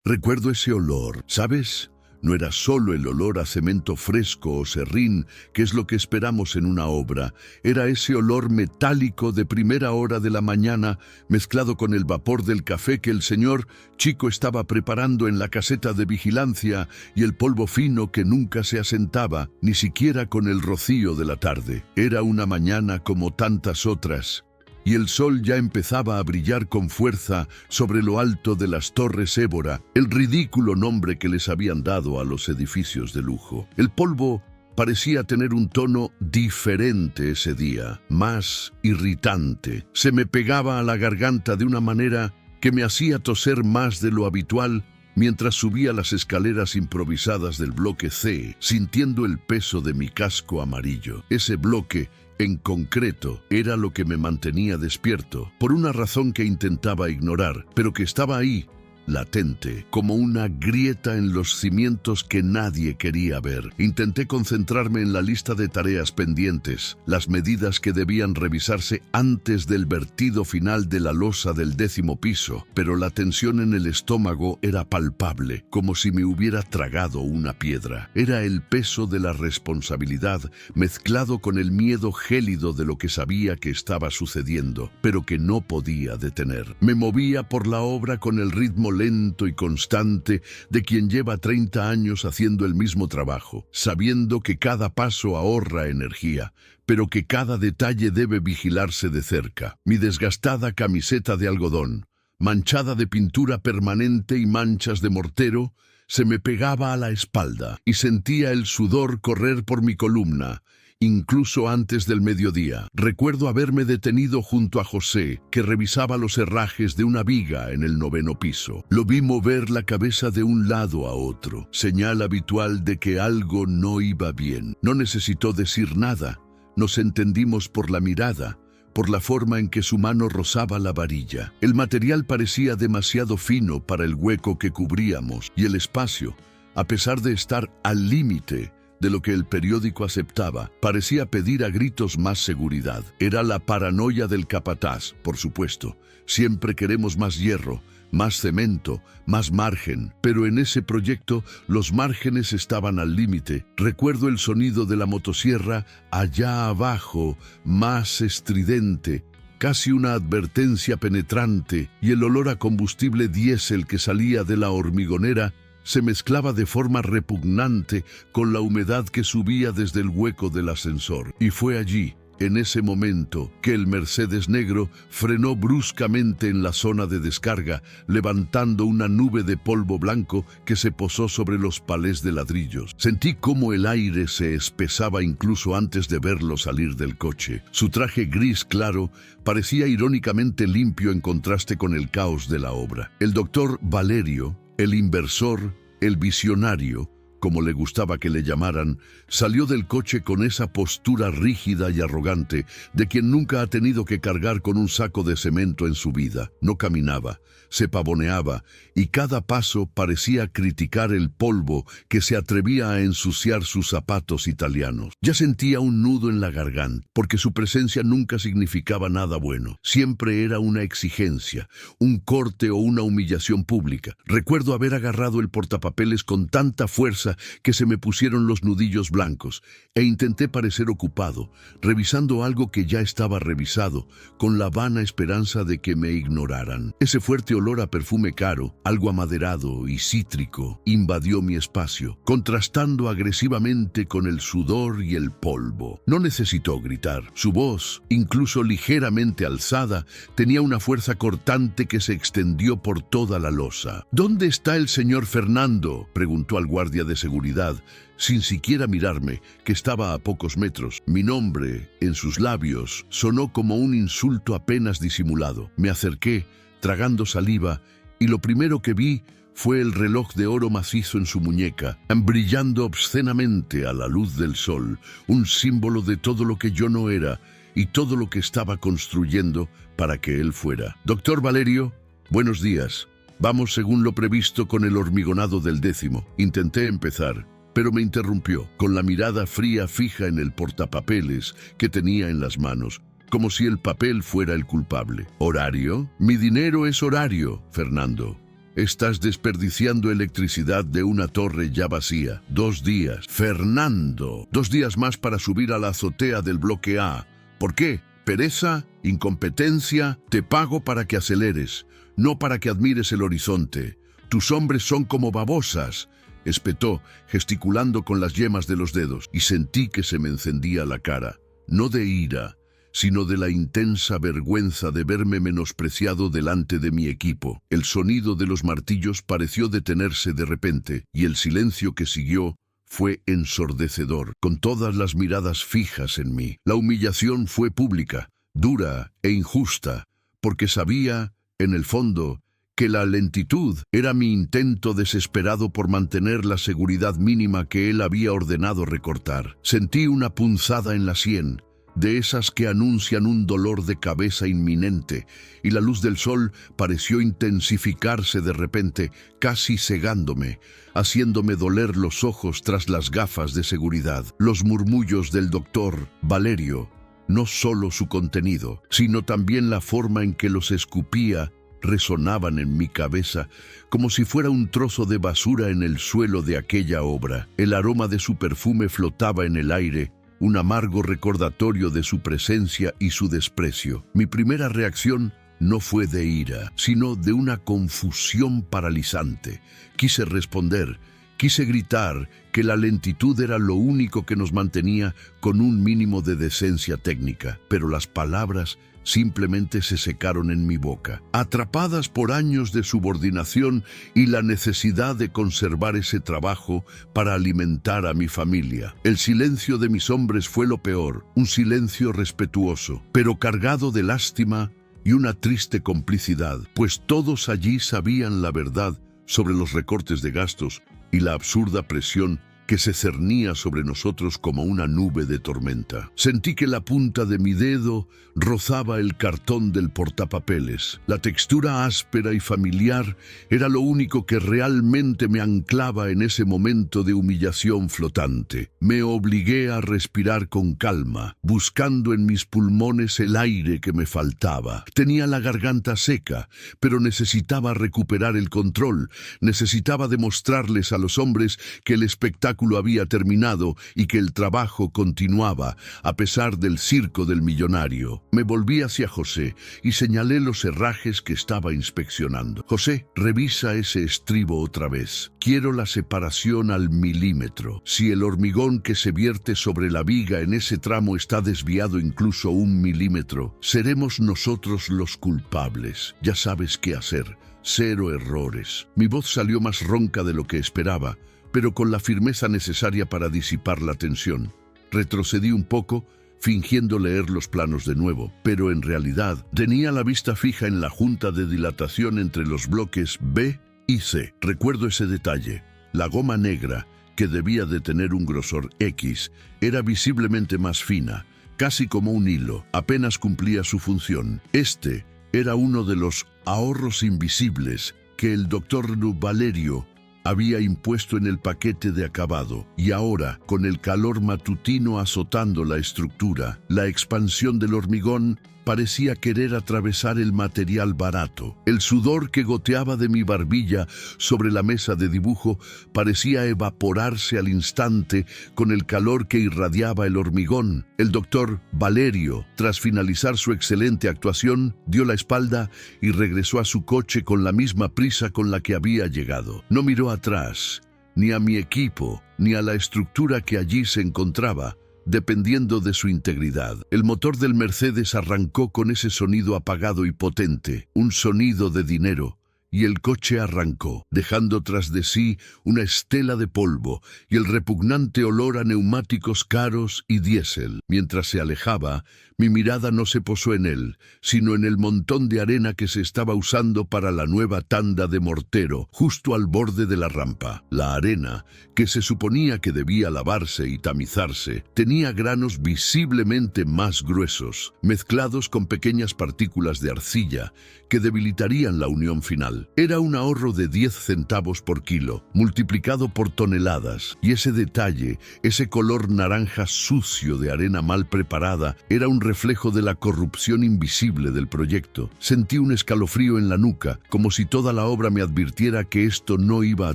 Recuerdo ese olor, ¿sabes? No era solo el olor a cemento fresco o serrín, que es lo que esperamos en una obra. Era ese olor metálico de primera hora de la mañana, mezclado con el vapor del café que el señor Chico estaba preparando en la caseta de vigilancia y el polvo fino que nunca se asentaba, ni siquiera con el rocío de la tarde. Era una mañana como tantas otras, y el sol ya empezaba a brillar con fuerza sobre lo alto de las Torres Évora, el ridículo nombre que les habían dado a los edificios de lujo. El polvo parecía tener un tono diferente ese día, más irritante. Se me pegaba a la garganta de una manera que me hacía toser más de lo habitual mientras subía las escaleras improvisadas del bloque C, sintiendo el peso de mi casco amarillo. Ese bloque en concreto, era lo que me mantenía despierto, por una razón que intentaba ignorar, pero que estaba ahí, latente, como una grieta en los cimientos que nadie quería ver. Intenté concentrarme en la lista de tareas pendientes, las medidas que debían revisarse antes del vertido final de la losa del 10º piso, pero la tensión en el estómago era palpable, como si me hubiera tragado una piedra. Era el peso de la responsabilidad mezclado con el miedo gélido de lo que sabía que estaba sucediendo, pero que no podía detener. Me movía por la obra con el ritmo lento y constante de quien lleva 30 años haciendo el mismo trabajo, sabiendo que cada paso ahorra energía, pero que cada detalle debe vigilarse de cerca. Mi desgastada camiseta de algodón, manchada de pintura permanente y manchas de mortero, se me pegaba a la espalda y sentía el sudor correr por mi columna, incluso antes del mediodía. Recuerdo haberme detenido junto a José, que revisaba los herrajes de una viga en el 9º piso. Lo vi mover la cabeza de un lado a otro, señal habitual de que algo no iba bien. No necesitó decir nada. Nos entendimos por la mirada, por la forma en que su mano rozaba la varilla. El material parecía demasiado fino para el hueco que cubríamos, y el espacio, a pesar de estar al límite de lo que el periódico aceptaba, parecía pedir a gritos más seguridad. Era la paranoia del capataz, por supuesto. Siempre queremos más hierro, más cemento, más margen, pero en ese proyecto los márgenes estaban al límite. Recuerdo el sonido de la motosierra allá abajo, más estridente, casi una advertencia penetrante, y el olor a combustible diésel que salía de la hormigonera se mezclaba de forma repugnante con la humedad que subía desde el hueco del ascensor. Y fue allí, en ese momento, que el Mercedes negro frenó bruscamente en la zona de descarga, levantando una nube de polvo blanco que se posó sobre los palés de ladrillos. Sentí cómo el aire se espesaba incluso antes de verlo salir del coche. Su traje gris claro parecía irónicamente limpio en contraste con el caos de la obra. El doctor Valerio, el inversor, el visionario, como le gustaba que le llamaran, salió del coche con esa postura rígida y arrogante de quien nunca ha tenido que cargar con un saco de cemento en su vida. No caminaba, se pavoneaba, y cada paso parecía criticar el polvo que se atrevía a ensuciar sus zapatos italianos. Ya sentía un nudo en la garganta, porque su presencia nunca significaba nada bueno. Siempre era una exigencia, un corte o una humillación pública. Recuerdo haber agarrado el portapapeles con tanta fuerza que se me pusieron los nudillos blancos, e intenté parecer ocupado, revisando algo que ya estaba revisado, con la vana esperanza de que me ignoraran. Ese fuerte olor a perfume caro, algo amaderado y cítrico, invadió mi espacio, contrastando agresivamente con el sudor y el polvo. No necesitó gritar. Su voz, incluso ligeramente alzada, tenía una fuerza cortante que se extendió por toda la losa. «¿Dónde está el señor Fernando?», preguntó al guardia de seguridad, sin siquiera mirarme, que estaba a pocos metros. Mi nombre, en sus labios, sonó como un insulto apenas disimulado. Me acerqué, tragando saliva, y lo primero que vi fue el reloj de oro macizo en su muñeca, brillando obscenamente a la luz del sol, un símbolo de todo lo que yo no era y todo lo que estaba construyendo para que él fuera. «Doctor Valerio, buenos días. Vamos según lo previsto con el hormigonado del 10º». Intenté empezar, pero me interrumpió, con la mirada fría fija en el portapapeles que tenía en las manos, como si el papel fuera el culpable. «¿Horario? Mi dinero es horario, Fernando. Estás desperdiciando electricidad de una torre ya vacía. 2 días. Fernando, 2 días más para subir a la azotea del bloque A. ¿Por qué? ¿Pereza? ¿Incompetencia? Te pago para que aceleres, no para que admires el horizonte. Tus hombres son como babosas, espetó, gesticulando con las yemas de los dedos, y sentí que se me encendía la cara, no de ira, sino de la intensa vergüenza de verme menospreciado delante de mi equipo. El sonido de los martillos pareció detenerse de repente, y el silencio que siguió fue ensordecedor, con todas las miradas fijas en mí. La humillación fue pública, dura e injusta, porque sabía, en el fondo, que la lentitud era mi intento desesperado por mantener la seguridad mínima que él había ordenado recortar. Sentí una punzada en la sien, de esas que anuncian un dolor de cabeza inminente, y la luz del sol pareció intensificarse de repente, casi cegándome, haciéndome doler los ojos tras las gafas de seguridad. Los murmullos del doctor Valerio, no solo su contenido, sino también la forma en que los escupía, resonaban en mi cabeza como si fuera un trozo de basura en el suelo de aquella obra. El aroma de su perfume flotaba en el aire, un amargo recordatorio de su presencia y su desprecio. Mi primera reacción no fue de ira, sino de una confusión paralizante. Quise responder, quise gritar que la lentitud era lo único que nos mantenía con un mínimo de decencia técnica, pero las palabras simplemente se secaron en mi boca, atrapadas por años de subordinación y la necesidad de conservar ese trabajo para alimentar a mi familia. El silencio de mis hombres fue lo peor, un silencio respetuoso, pero cargado de lástima y una triste complicidad, pues todos allí sabían la verdad sobre los recortes de gastos y la absurda presión que se cernía sobre nosotros como una nube de tormenta. Sentí que la punta de mi dedo rozaba el cartón del portapapeles. La textura áspera y familiar era lo único que realmente me anclaba en ese momento de humillación flotante. Me obligué a respirar con calma, buscando en mis pulmones el aire que me faltaba. Tenía la garganta seca, pero necesitaba recuperar el control. Necesitaba demostrarles a los hombres que el espectáculo había terminado y que el trabajo continuaba, a pesar del circo del millonario. Me volví hacia José y señalé los herrajes que estaba inspeccionando. José, revisa ese estribo otra vez. Quiero la separación al milímetro. Si el hormigón que se vierte sobre la viga en ese tramo está desviado incluso 1 milímetro, seremos nosotros los culpables. Ya sabes qué hacer. 0 errores. Mi voz salió más ronca de lo que esperaba, pero con la firmeza necesaria para disipar la tensión. Retrocedí un poco, fingiendo leer los planos de nuevo, pero en realidad tenía la vista fija en la junta de dilatación entre los bloques B y C. Recuerdo ese detalle. La goma negra, que debía de tener un grosor X, era visiblemente más fina, casi como un hilo. Apenas cumplía su función. Este era uno de los ahorros invisibles que el doctor Valerio había impuesto en el paquete de acabado, y ahora, con el calor matutino azotando la estructura, la expansión del hormigón parecía querer atravesar el material barato. El sudor que goteaba de mi barbilla sobre la mesa de dibujo parecía evaporarse al instante con el calor que irradiaba el hormigón. El doctor Valerio, tras finalizar su excelente actuación, dio la espalda y regresó a su coche con la misma prisa con la que había llegado. No miró atrás, ni a mi equipo, ni a la estructura que allí se encontraba, dependiendo de su integridad. El motor del Mercedes arrancó con ese sonido apagado y potente, un sonido de dinero, y el coche arrancó, dejando tras de sí una estela de polvo y el repugnante olor a neumáticos caros y diésel. Mientras se alejaba, mi mirada no se posó en él, sino en el montón de arena que se estaba usando para la nueva tanda de mortero, justo al borde de la rampa. La arena, que se suponía que debía lavarse y tamizarse, tenía granos visiblemente más gruesos, mezclados con pequeñas partículas de arcilla que debilitarían la unión final. brutal. Era un ahorro de 10 centavos por kilo, multiplicado por toneladas, y ese detalle, ese color naranja sucio de arena mal preparada, era un reflejo de la corrupción invisible del proyecto. Sentí un escalofrío en la nuca, como si toda la obra me advirtiera que esto no iba a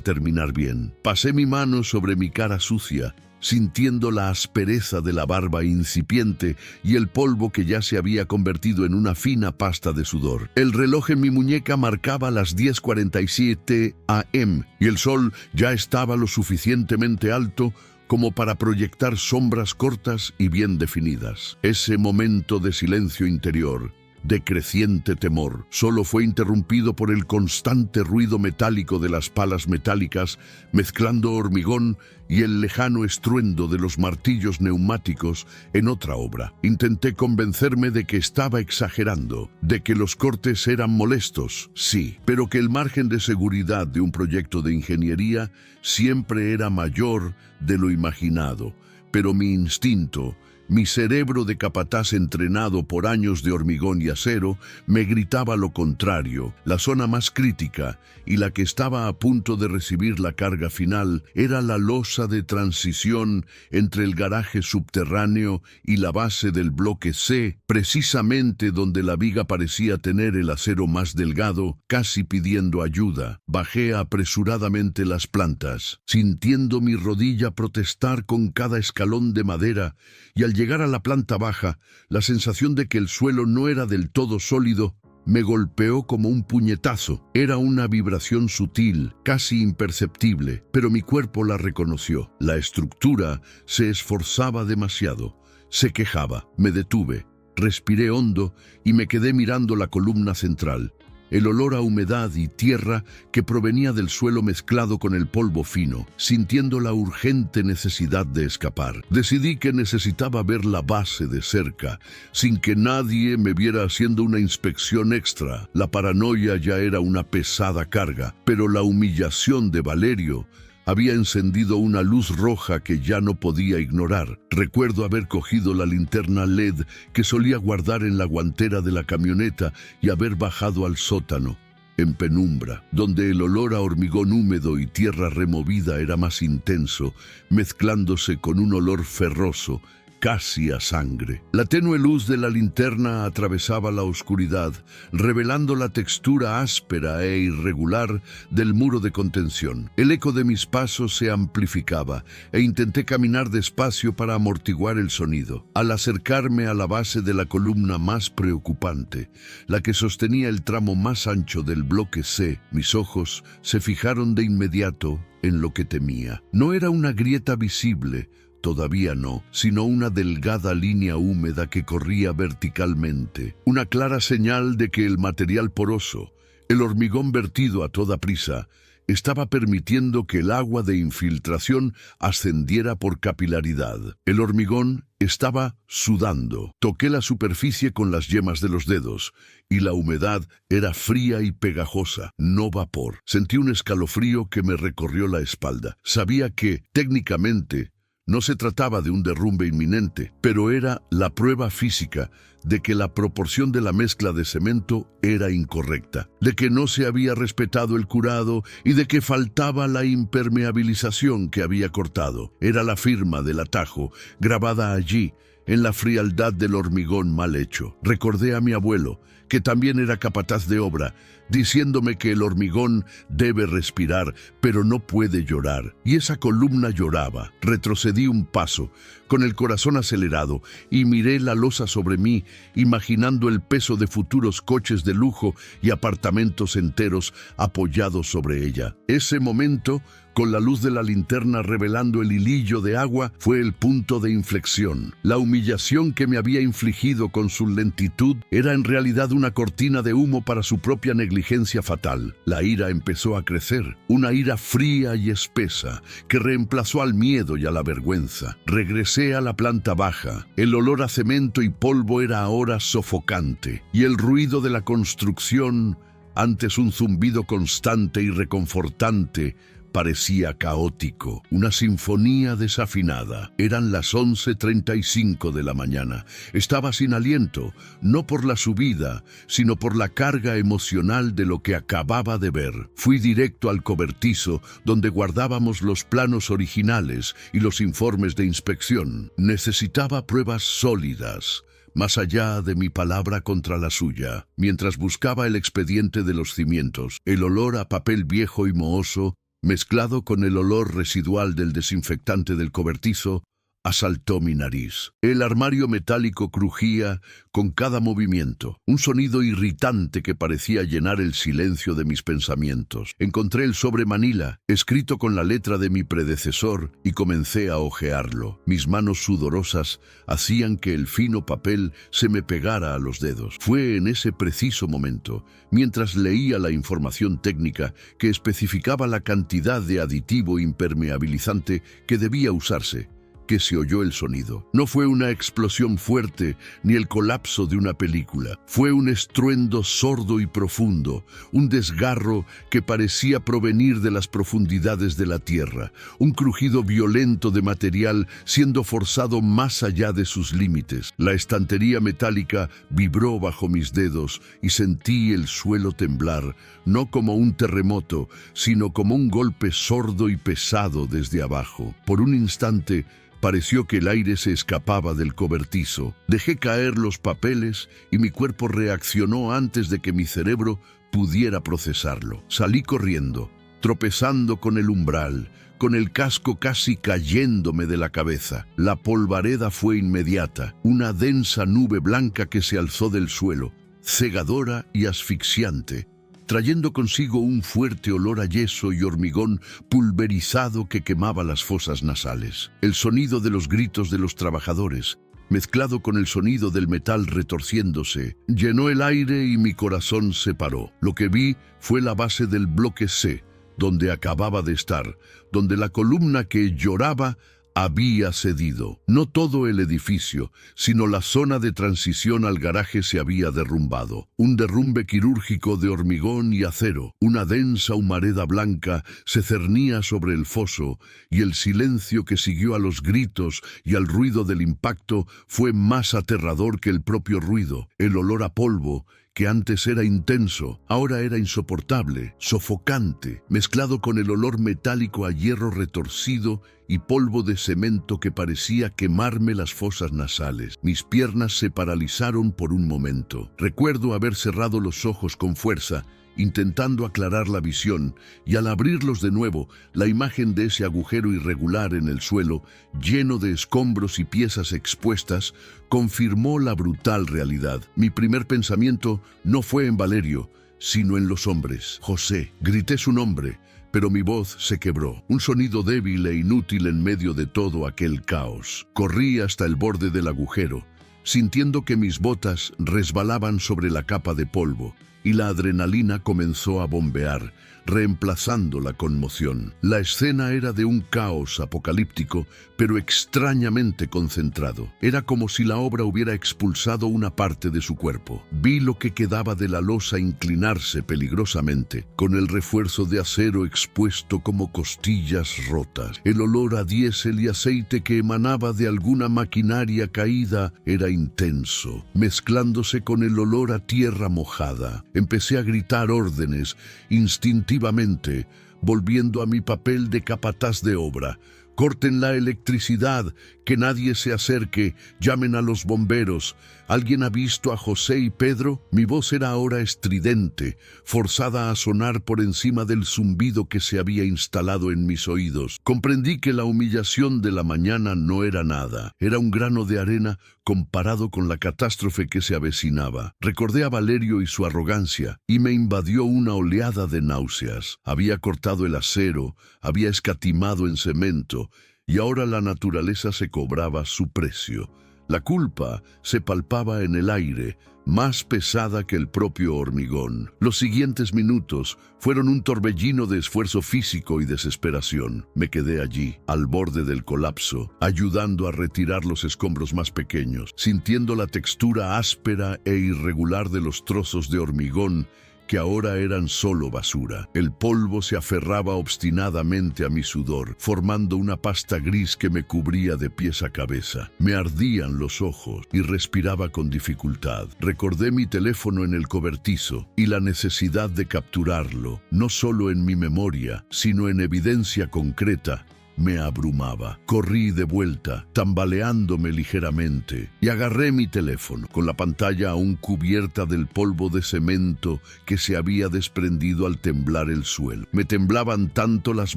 terminar bien. Pasé mi mano sobre mi cara sucia, sintiendo la aspereza de la barba incipiente y el polvo que ya se había convertido en una fina pasta de sudor. El reloj en mi muñeca marcaba las 10:47 am y el sol ya estaba lo suficientemente alto como para proyectar sombras cortas y bien definidas. Ese momento de silencio interior, de creciente temor, solo fue interrumpido por el constante ruido metálico de las palas metálicas mezclando hormigón y el lejano estruendo de los martillos neumáticos en otra obra. Intenté convencerme de que estaba exagerando, de que los cortes eran molestos, sí, pero que el margen de seguridad de un proyecto de ingeniería siempre era mayor de lo imaginado. Pero mi instinto, mi cerebro de capataz entrenado por años de hormigón y acero, me gritaba lo contrario. La zona más crítica y la que estaba a punto de recibir la carga final era la losa de transición entre el garaje subterráneo y la base del bloque C, precisamente donde la viga parecía tener el acero más delgado, casi pidiendo ayuda. Bajé apresuradamente las plantas, sintiendo mi rodilla protestar con cada escalón de madera, y al llegar a la planta baja, la sensación de que el suelo no era del todo sólido me golpeó como un puñetazo. Era una vibración sutil, casi imperceptible, pero mi cuerpo la reconoció. La estructura se esforzaba demasiado, se quejaba. Me detuve, respiré hondo y me quedé mirando la columna central. El olor a humedad y tierra que provenía del suelo mezclado con el polvo fino, sintiendo la urgente necesidad de escapar. Decidí que necesitaba ver la base de cerca, sin que nadie me viera haciendo una inspección extra. La paranoia ya era una pesada carga, pero la humillación de Valerio había encendido una luz roja que ya no podía ignorar. Recuerdo haber cogido la linterna LED que solía guardar en la guantera de la camioneta y haber bajado al sótano, en penumbra, donde el olor a hormigón húmedo y tierra removida era más intenso, mezclándose con un olor ferroso, casi a sangre. La tenue luz de la linterna atravesaba la oscuridad, revelando la textura áspera e irregular del muro de contención. El eco de mis pasos se amplificaba e intenté caminar despacio para amortiguar el sonido. Al acercarme a la base de la columna más preocupante, la que sostenía el tramo más ancho del bloque C, mis ojos se fijaron de inmediato en lo que temía. No era una grieta visible, todavía no, sino una delgada línea húmeda que corría verticalmente, una clara señal de que el material poroso, el hormigón vertido a toda prisa, estaba permitiendo que el agua de infiltración ascendiera por capilaridad. El hormigón estaba sudando. Toqué la superficie con las yemas de los dedos, y la humedad era fría y pegajosa, no vapor. Sentí un escalofrío que me recorrió la espalda. Sabía que, técnicamente, no se trataba de un derrumbe inminente, pero era la prueba física de que la proporción de la mezcla de cemento era incorrecta, de que no se había respetado el curado y de que faltaba la impermeabilización que había cortado. Era la firma del atajo, grabada allí, en la frialdad del hormigón mal hecho. Recordé a mi abuelo, que también era capataz de obra, diciéndome que el hormigón debe respirar, pero no puede llorar. Y esa columna lloraba. Retrocedí un paso, con el corazón acelerado, y miré la losa sobre mí, imaginando el peso de futuros coches de lujo y apartamentos enteros apoyados sobre ella. Ese momento, con la luz de la linterna revelando el hilillo de agua, fue el punto de inflexión. La humillación que me había infligido con su lentitud era en realidad una cortina de humo para su propia negligencia fatal. La ira empezó a crecer, una ira fría y espesa que reemplazó al miedo y a la vergüenza. Regresé a la planta baja. El olor a cemento y polvo era ahora sofocante, y el ruido de la construcción, antes un zumbido constante y reconfortante, parecía caótico, una sinfonía desafinada. Eran las 11:35 de la mañana. Estaba sin aliento, no por la subida, sino por la carga emocional de lo que acababa de ver. Fui directo al cobertizo, donde guardábamos los planos originales y los informes de inspección. Necesitaba pruebas sólidas, más allá de mi palabra contra la suya. Mientras buscaba el expediente de los cimientos, el olor a papel viejo y mohoso, mezclado con el olor residual del desinfectante del cobertizo, asaltó mi nariz. El armario metálico crujía con cada movimiento, un sonido irritante que parecía llenar el silencio de mis pensamientos. Encontré el sobre manila, escrito con la letra de mi predecesor, y comencé a hojearlo. Mis manos sudorosas hacían que el fino papel se me pegara a los dedos. Fue en ese preciso momento, mientras leía la información técnica que especificaba la cantidad de aditivo impermeabilizante que debía usarse, que se oyó el sonido. No fue una explosión fuerte ni el colapso de una película. Fue un estruendo sordo y profundo, un desgarro que parecía provenir de las profundidades de la tierra, un crujido violento de material siendo forzado más allá de sus límites. La estantería metálica vibró bajo mis dedos y sentí el suelo temblar, no como un terremoto, sino como un golpe sordo y pesado desde abajo. Por un instante, pareció que el aire se escapaba del cobertizo. Dejé caer los papeles y mi cuerpo reaccionó antes de que mi cerebro pudiera procesarlo. Salí corriendo, tropezando con el umbral, con el casco casi cayéndome de la cabeza. La polvareda fue inmediata, una densa nube blanca que se alzó del suelo, cegadora y asfixiante, trayendo consigo un fuerte olor a yeso y hormigón pulverizado que quemaba las fosas nasales. El sonido de los gritos de los trabajadores, mezclado con el sonido del metal retorciéndose, llenó el aire y mi corazón se paró. Lo que vi fue la base del bloque C, donde acababa de estar, donde la columna que lloraba había cedido. No todo el edificio, sino la zona de transición al garaje se había derrumbado. Un derrumbe quirúrgico de hormigón y acero. Una densa humareda blanca se cernía sobre el foso, y el silencio que siguió a los gritos y al ruido del impacto fue más aterrador que el propio ruido. El olor a polvo, que antes era intenso, ahora era insoportable, sofocante, mezclado con el olor metálico a hierro retorcido y polvo de cemento que parecía quemarme las fosas nasales. Mis piernas se paralizaron por un momento. Recuerdo haber cerrado los ojos con fuerza, intentando aclarar la visión, y al abrirlos de nuevo, la imagen de ese agujero irregular en el suelo, lleno de escombros y piezas expuestas, confirmó la brutal realidad. Mi primer pensamiento no fue en Valerio, sino en los hombres. José. Grité su nombre, pero mi voz se quebró. Un sonido débil e inútil en medio de todo aquel caos. Corrí hasta el borde del agujero, sintiendo que mis botas resbalaban sobre la capa de polvo, y la adrenalina comenzó a bombear, reemplazando la conmoción. La escena era de un caos apocalíptico, pero extrañamente concentrado. Era como si la obra hubiera expulsado una parte de su cuerpo. Vi lo que quedaba de la losa inclinarse peligrosamente, con el refuerzo de acero expuesto como costillas rotas. El olor a diésel y aceite que emanaba de alguna maquinaria caída era intenso, mezclándose con el olor a tierra mojada. Empecé a gritar órdenes instintivamente, volviendo a mi papel de capataz de obra. Corten la electricidad, que nadie se acerque, llamen a los bomberos. ¿Alguien ha visto a José y Pedro? Mi voz era ahora estridente, forzada a sonar por encima del zumbido que se había instalado en mis oídos. Comprendí que la humillación de la mañana no era nada, era un grano de arena comparado con la catástrofe que se avecinaba. Recordé a Valerio y su arrogancia, y me invadió una oleada de náuseas. Había cortado el acero, había escatimado en cemento, y ahora la naturaleza se cobraba su precio. La culpa se palpaba en el aire, más pesada que el propio hormigón. Los siguientes minutos fueron un torbellino de esfuerzo físico y desesperación. Me quedé allí, al borde del colapso, ayudando a retirar los escombros más pequeños, sintiendo la textura áspera e irregular de los trozos de hormigón que ahora eran solo basura. El polvo se aferraba obstinadamente a mi sudor, formando una pasta gris que me cubría de pies a cabeza. Me ardían los ojos y respiraba con dificultad. Recordé mi teléfono en el cobertizo y la necesidad de capturarlo, no solo en mi memoria, sino en evidencia concreta. Me abrumaba. Corrí de vuelta, tambaleándome ligeramente, y agarré mi teléfono, con la pantalla aún cubierta del polvo de cemento que se había desprendido al temblar el suelo. Me temblaban tanto las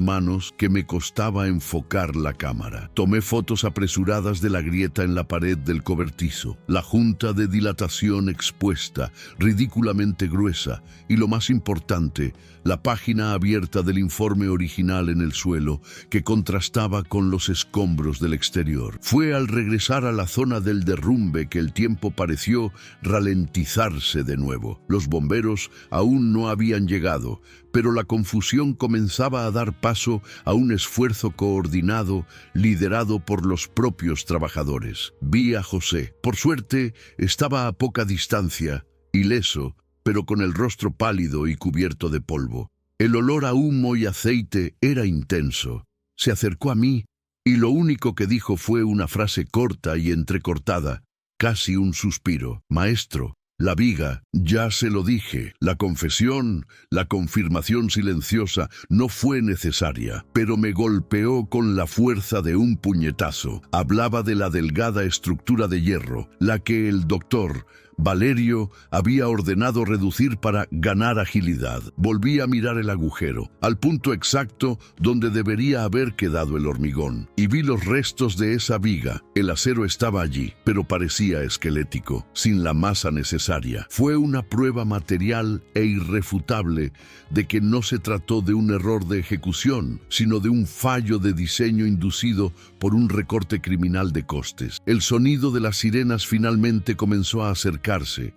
manos que me costaba enfocar la cámara. Tomé fotos apresuradas de la grieta en la pared del cobertizo, la junta de dilatación expuesta, ridículamente gruesa, y lo más importante, la página abierta del informe original en el suelo, que contrastaba con los escombros del exterior. Fue al regresar a la zona del derrumbe que el tiempo pareció ralentizarse de nuevo. Los bomberos aún no habían llegado, pero la confusión comenzaba a dar paso a un esfuerzo coordinado liderado por los propios trabajadores. Vi a José. Por suerte, estaba a poca distancia, ileso, pero con el rostro pálido y cubierto de polvo. El olor a humo y aceite era intenso. Se acercó a mí y lo único que dijo fue una frase corta y entrecortada, casi un suspiro. Maestro, la viga, ya se lo dije. La confesión, la confirmación silenciosa no fue necesaria, pero me golpeó con la fuerza de un puñetazo. Hablaba de la delgada estructura de hierro, la que el doctor Valerio había ordenado reducir para ganar agilidad. Volví a mirar el agujero, al punto exacto donde debería haber quedado el hormigón, y vi los restos de esa viga. El acero estaba allí, pero parecía esquelético, sin la masa necesaria. Fue una prueba material e irrefutable de que no se trató de un error de ejecución, sino de un fallo de diseño inducido por un recorte criminal de costes. El sonido de las sirenas finalmente comenzó a acercarse,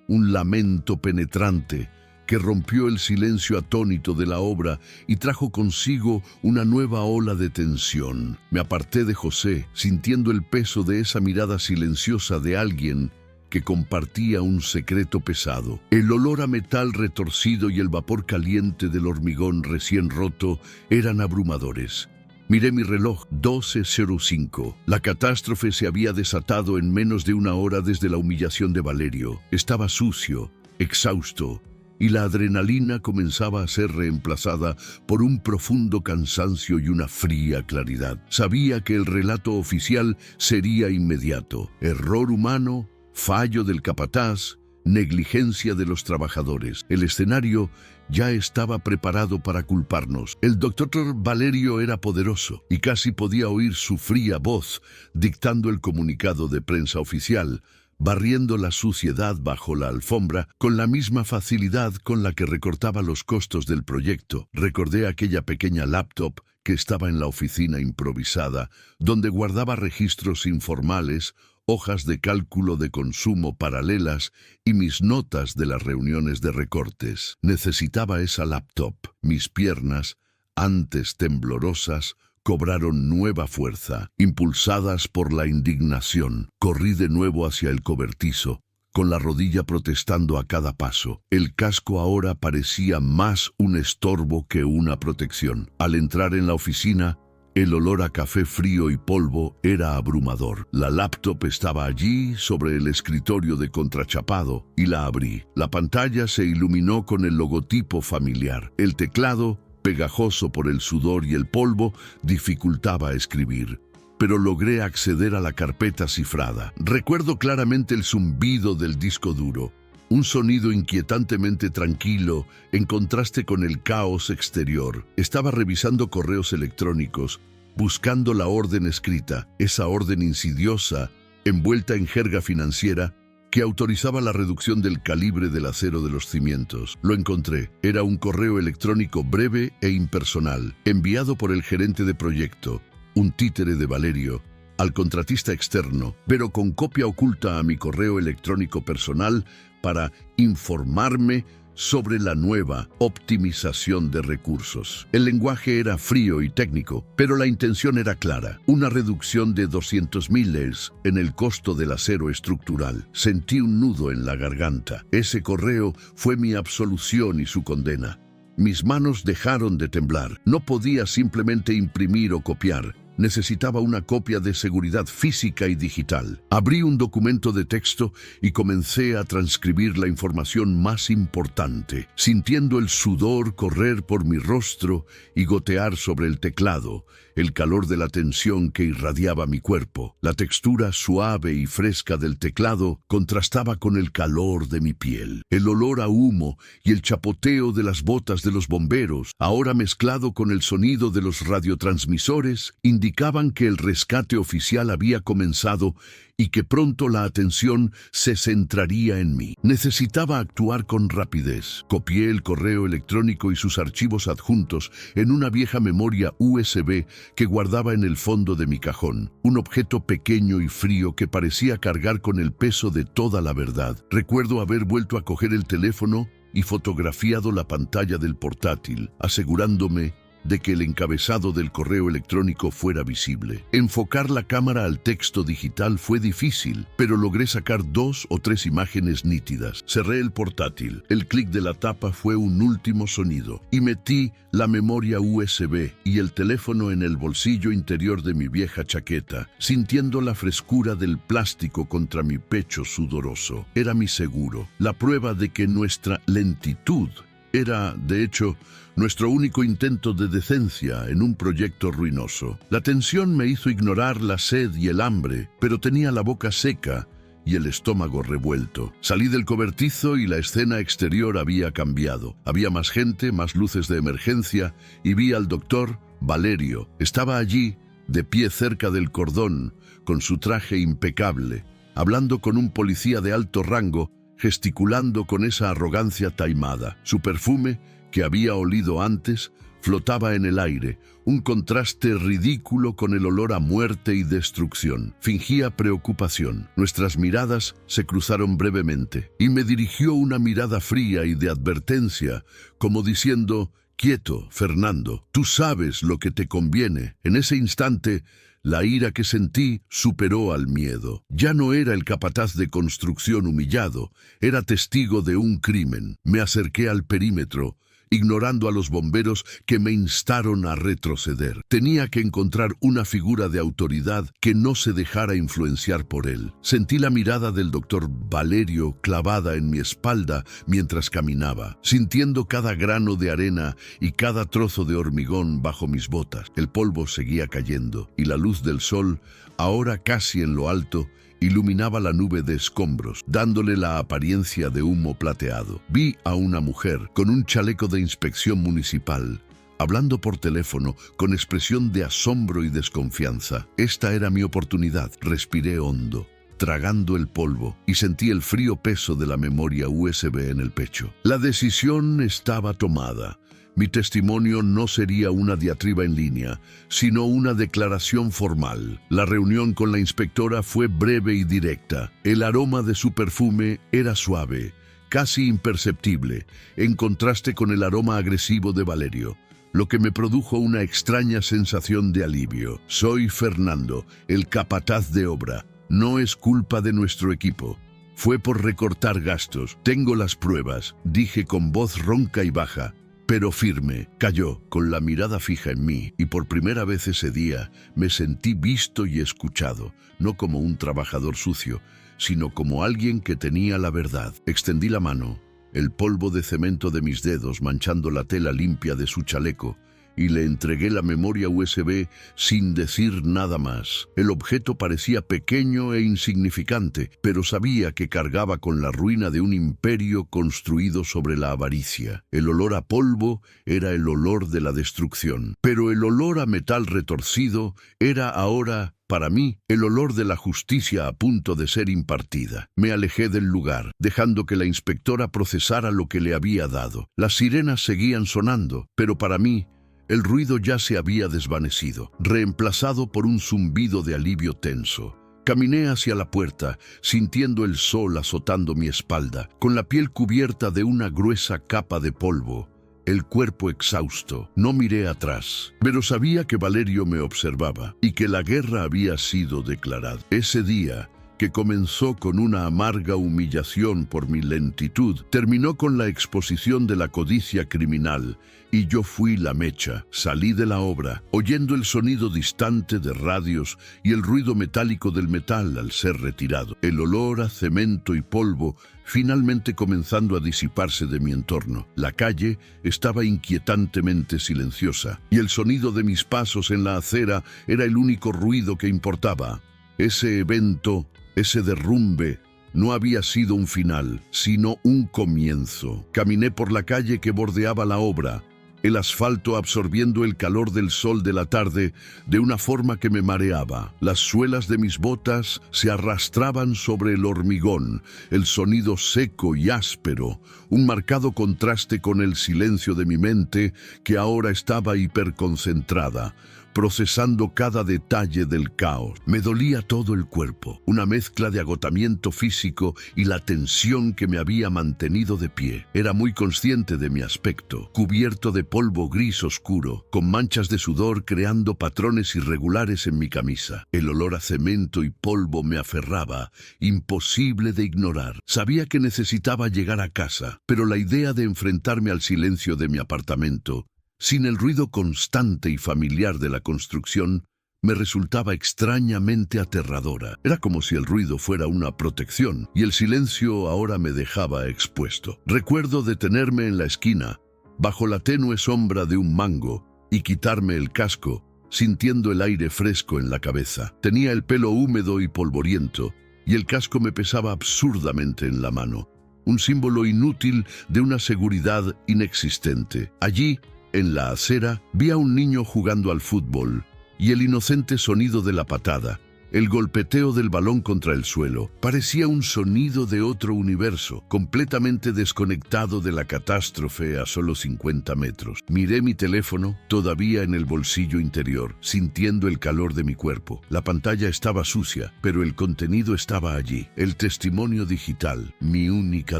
un lamento penetrante que rompió el silencio atónito de la obra y trajo consigo una nueva ola de tensión. Me aparté de José, sintiendo el peso de esa mirada silenciosa de alguien que compartía un secreto pesado. El olor a metal retorcido y el vapor caliente del hormigón recién roto eran abrumadores. Miré mi reloj, 12:05. La catástrofe se había desatado en menos de una hora desde la humillación de Valerio. Estaba sucio, exhausto, y la adrenalina comenzaba a ser reemplazada por un profundo cansancio y una fría claridad. Sabía que el relato oficial sería inmediato. Error humano, fallo del capataz, negligencia de los trabajadores. El escenario ya estaba preparado para culparnos. El doctor Valerio era poderoso y casi podía oír su fría voz dictando el comunicado de prensa oficial, barriendo la suciedad bajo la alfombra con la misma facilidad con la que recortaba los costos del proyecto. Recordé aquella pequeña laptop que estaba en la oficina improvisada, donde guardaba registros informales, hojas de cálculo de consumo paralelas y mis notas de las reuniones de recortes. Necesitaba esa laptop. Mis piernas, antes temblorosas, cobraron nueva fuerza. Impulsadas por la indignación, corrí de nuevo hacia el cobertizo, con la rodilla protestando a cada paso. El casco ahora parecía más un estorbo que una protección. Al entrar en la oficina, el olor a café frío y polvo era abrumador. La laptop estaba allí, sobre el escritorio de contrachapado, y la abrí. La pantalla se iluminó con el logotipo familiar. El teclado, pegajoso por el sudor y el polvo, dificultaba escribir, pero logré acceder a la carpeta cifrada. Recuerdo claramente el zumbido del disco duro, un sonido inquietantemente tranquilo en contraste con el caos exterior. Estaba revisando correos electrónicos, buscando la orden escrita, esa orden insidiosa, envuelta en jerga financiera, que autorizaba la reducción del calibre del acero de los cimientos. Lo encontré. Era un correo electrónico breve e impersonal, enviado por el gerente de proyecto, un títere de Valerio, al contratista externo, pero con copia oculta a mi correo electrónico personal para informarme sobre la nueva optimización de recursos. El lenguaje era frío y técnico, pero la intención era clara: una reducción de 200.000 EUR en el costo del acero estructural. Sentí un nudo en la garganta. Ese correo fue mi absolución y su condena. Mis manos dejaron de temblar. No podía simplemente imprimir o copiar. Necesitaba una copia de seguridad física y digital. Abrí un documento de texto y comencé a transcribir la información más importante, sintiendo el sudor correr por mi rostro y gotear sobre el teclado, el calor de la tensión que irradiaba mi cuerpo. La textura suave y fresca del teclado contrastaba con el calor de mi piel. El olor a humo y el chapoteo de las botas de los bomberos, ahora mezclado con el sonido de los radiotransmisores, indicaban que el rescate oficial había comenzado y que pronto la atención se centraría en mí. Necesitaba actuar con rapidez. Copié el correo electrónico y sus archivos adjuntos en una vieja memoria USB que guardaba en el fondo de mi cajón, un objeto pequeño y frío que parecía cargar con el peso de toda la verdad. Recuerdo haber vuelto a coger el teléfono y fotografiado la pantalla del portátil, asegurándome de que el encabezado del correo electrónico fuera visible. Enfocar la cámara al texto digital fue difícil, pero logré sacar 2 o 3 imágenes nítidas. Cerré el portátil. El clic de la tapa fue un último sonido y metí la memoria USB y el teléfono en el bolsillo interior de mi vieja chaqueta, sintiendo la frescura del plástico contra mi pecho sudoroso. Era mi seguro, la prueba de que nuestra lentitud era, de hecho, nuestro único intento de decencia en un proyecto ruinoso. La tensión me hizo ignorar la sed y el hambre, pero tenía la boca seca y el estómago revuelto. Salí del cobertizo y la escena exterior había cambiado. Había más gente, más luces de emergencia, y vi al doctor Valerio. Estaba allí, de pie cerca del cordón, con su traje impecable, hablando con un policía de alto rango, gesticulando con esa arrogancia taimada. Su perfume, que había olido antes, flotaba en el aire, un contraste ridículo con el olor a muerte y destrucción. Fingía preocupación. Nuestras miradas se cruzaron brevemente, y me dirigió una mirada fría y de advertencia, como diciendo: «Quieto, Fernando, tú sabes lo que te conviene». En ese instante, la ira que sentí superó al miedo. Ya no era el capataz de construcción humillado, era testigo de un crimen. Me acerqué al perímetro, ignorando a los bomberos que me instaron a retroceder. Tenía que encontrar una figura de autoridad que no se dejara influenciar por él. Sentí la mirada del doctor Valerio clavada en mi espalda mientras caminaba, sintiendo cada grano de arena y cada trozo de hormigón bajo mis botas. El polvo seguía cayendo, y la luz del sol, ahora casi en lo alto, iluminaba la nube de escombros, dándole la apariencia de humo plateado. Vi a una mujer con un chaleco de inspección municipal, hablando por teléfono con expresión de asombro y desconfianza. Esta era mi oportunidad. Respiré hondo, tragando el polvo, y sentí el frío peso de la memoria USB en el pecho. La decisión estaba tomada. Mi testimonio no sería una diatriba en línea, sino una declaración formal. La reunión con la inspectora fue breve y directa. El aroma de su perfume era suave, casi imperceptible, en contraste con el aroma agresivo de Valerio, lo que me produjo una extraña sensación de alivio. Soy Fernando, el capataz de obra. No es culpa de nuestro equipo. Fue por recortar gastos. Tengo las pruebas, dije con voz ronca y baja, pero firme. Calló, con la mirada fija en mí, y por primera vez ese día me sentí visto y escuchado, no como un trabajador sucio, sino como alguien que tenía la verdad. Extendí la mano, el polvo de cemento de mis dedos manchando la tela limpia de su chaleco, y le entregué la memoria USB sin decir nada más. El objeto parecía pequeño e insignificante, pero sabía que cargaba con la ruina de un imperio construido sobre la avaricia. El olor a polvo era el olor de la destrucción, pero el olor a metal retorcido era ahora, para mí, el olor de la justicia a punto de ser impartida. Me alejé del lugar, dejando que la inspectora procesara lo que le había dado. Las sirenas seguían sonando, pero para mí, el ruido ya se había desvanecido, reemplazado por un zumbido de alivio tenso. Caminé hacia la puerta, sintiendo el sol azotando mi espalda, con la piel cubierta de una gruesa capa de polvo, el cuerpo exhausto. No miré atrás, pero sabía que Valerio me observaba y que la guerra había sido declarada. Ese día, que comenzó con una amarga humillación por mi lentitud, terminó con la exposición de la codicia criminal, y yo fui la mecha. Salí de la obra, oyendo el sonido distante de radios y el ruido metálico del metal al ser retirado, el olor a cemento y polvo finalmente comenzando a disiparse de mi entorno. La calle estaba inquietantemente silenciosa, y el sonido de mis pasos en la acera era el único ruido que importaba. Ese evento, ese derrumbe, no había sido un final, sino un comienzo. Caminé por la calle que bordeaba la obra, el asfalto absorbiendo el calor del sol de la tarde de una forma que me mareaba. Las suelas de mis botas se arrastraban sobre el hormigón, el sonido seco y áspero, un marcado contraste con el silencio de mi mente que ahora estaba hiperconcentrada, procesando cada detalle del caos. Me dolía todo el cuerpo, una mezcla de agotamiento físico y la tensión que me había mantenido de pie. Era muy consciente de mi aspecto, cubierto de polvo gris oscuro, con manchas de sudor creando patrones irregulares en mi camisa. El olor a cemento y polvo me aferraba, imposible de ignorar. Sabía que necesitaba llegar a casa, pero la idea de enfrentarme al silencio de mi apartamento, sin el ruido constante y familiar de la construcción, me resultaba extrañamente aterradora. Era como si el ruido fuera una protección y el silencio ahora me dejaba expuesto. Recuerdo detenerme en la esquina, bajo la tenue sombra de un mango, y quitarme el casco, sintiendo el aire fresco en la cabeza. Tenía el pelo húmedo y polvoriento, y el casco me pesaba absurdamente en la mano, un símbolo inútil de una seguridad inexistente. Allí, en la acera, vi a un niño jugando al fútbol, y el inocente sonido de la patada, el golpeteo del balón contra el suelo, parecía un sonido de otro universo, completamente desconectado de la catástrofe a solo 50 metros. Miré mi teléfono, todavía en el bolsillo interior, sintiendo el calor de mi cuerpo. La pantalla estaba sucia, pero el contenido estaba allí. El testimonio digital, mi única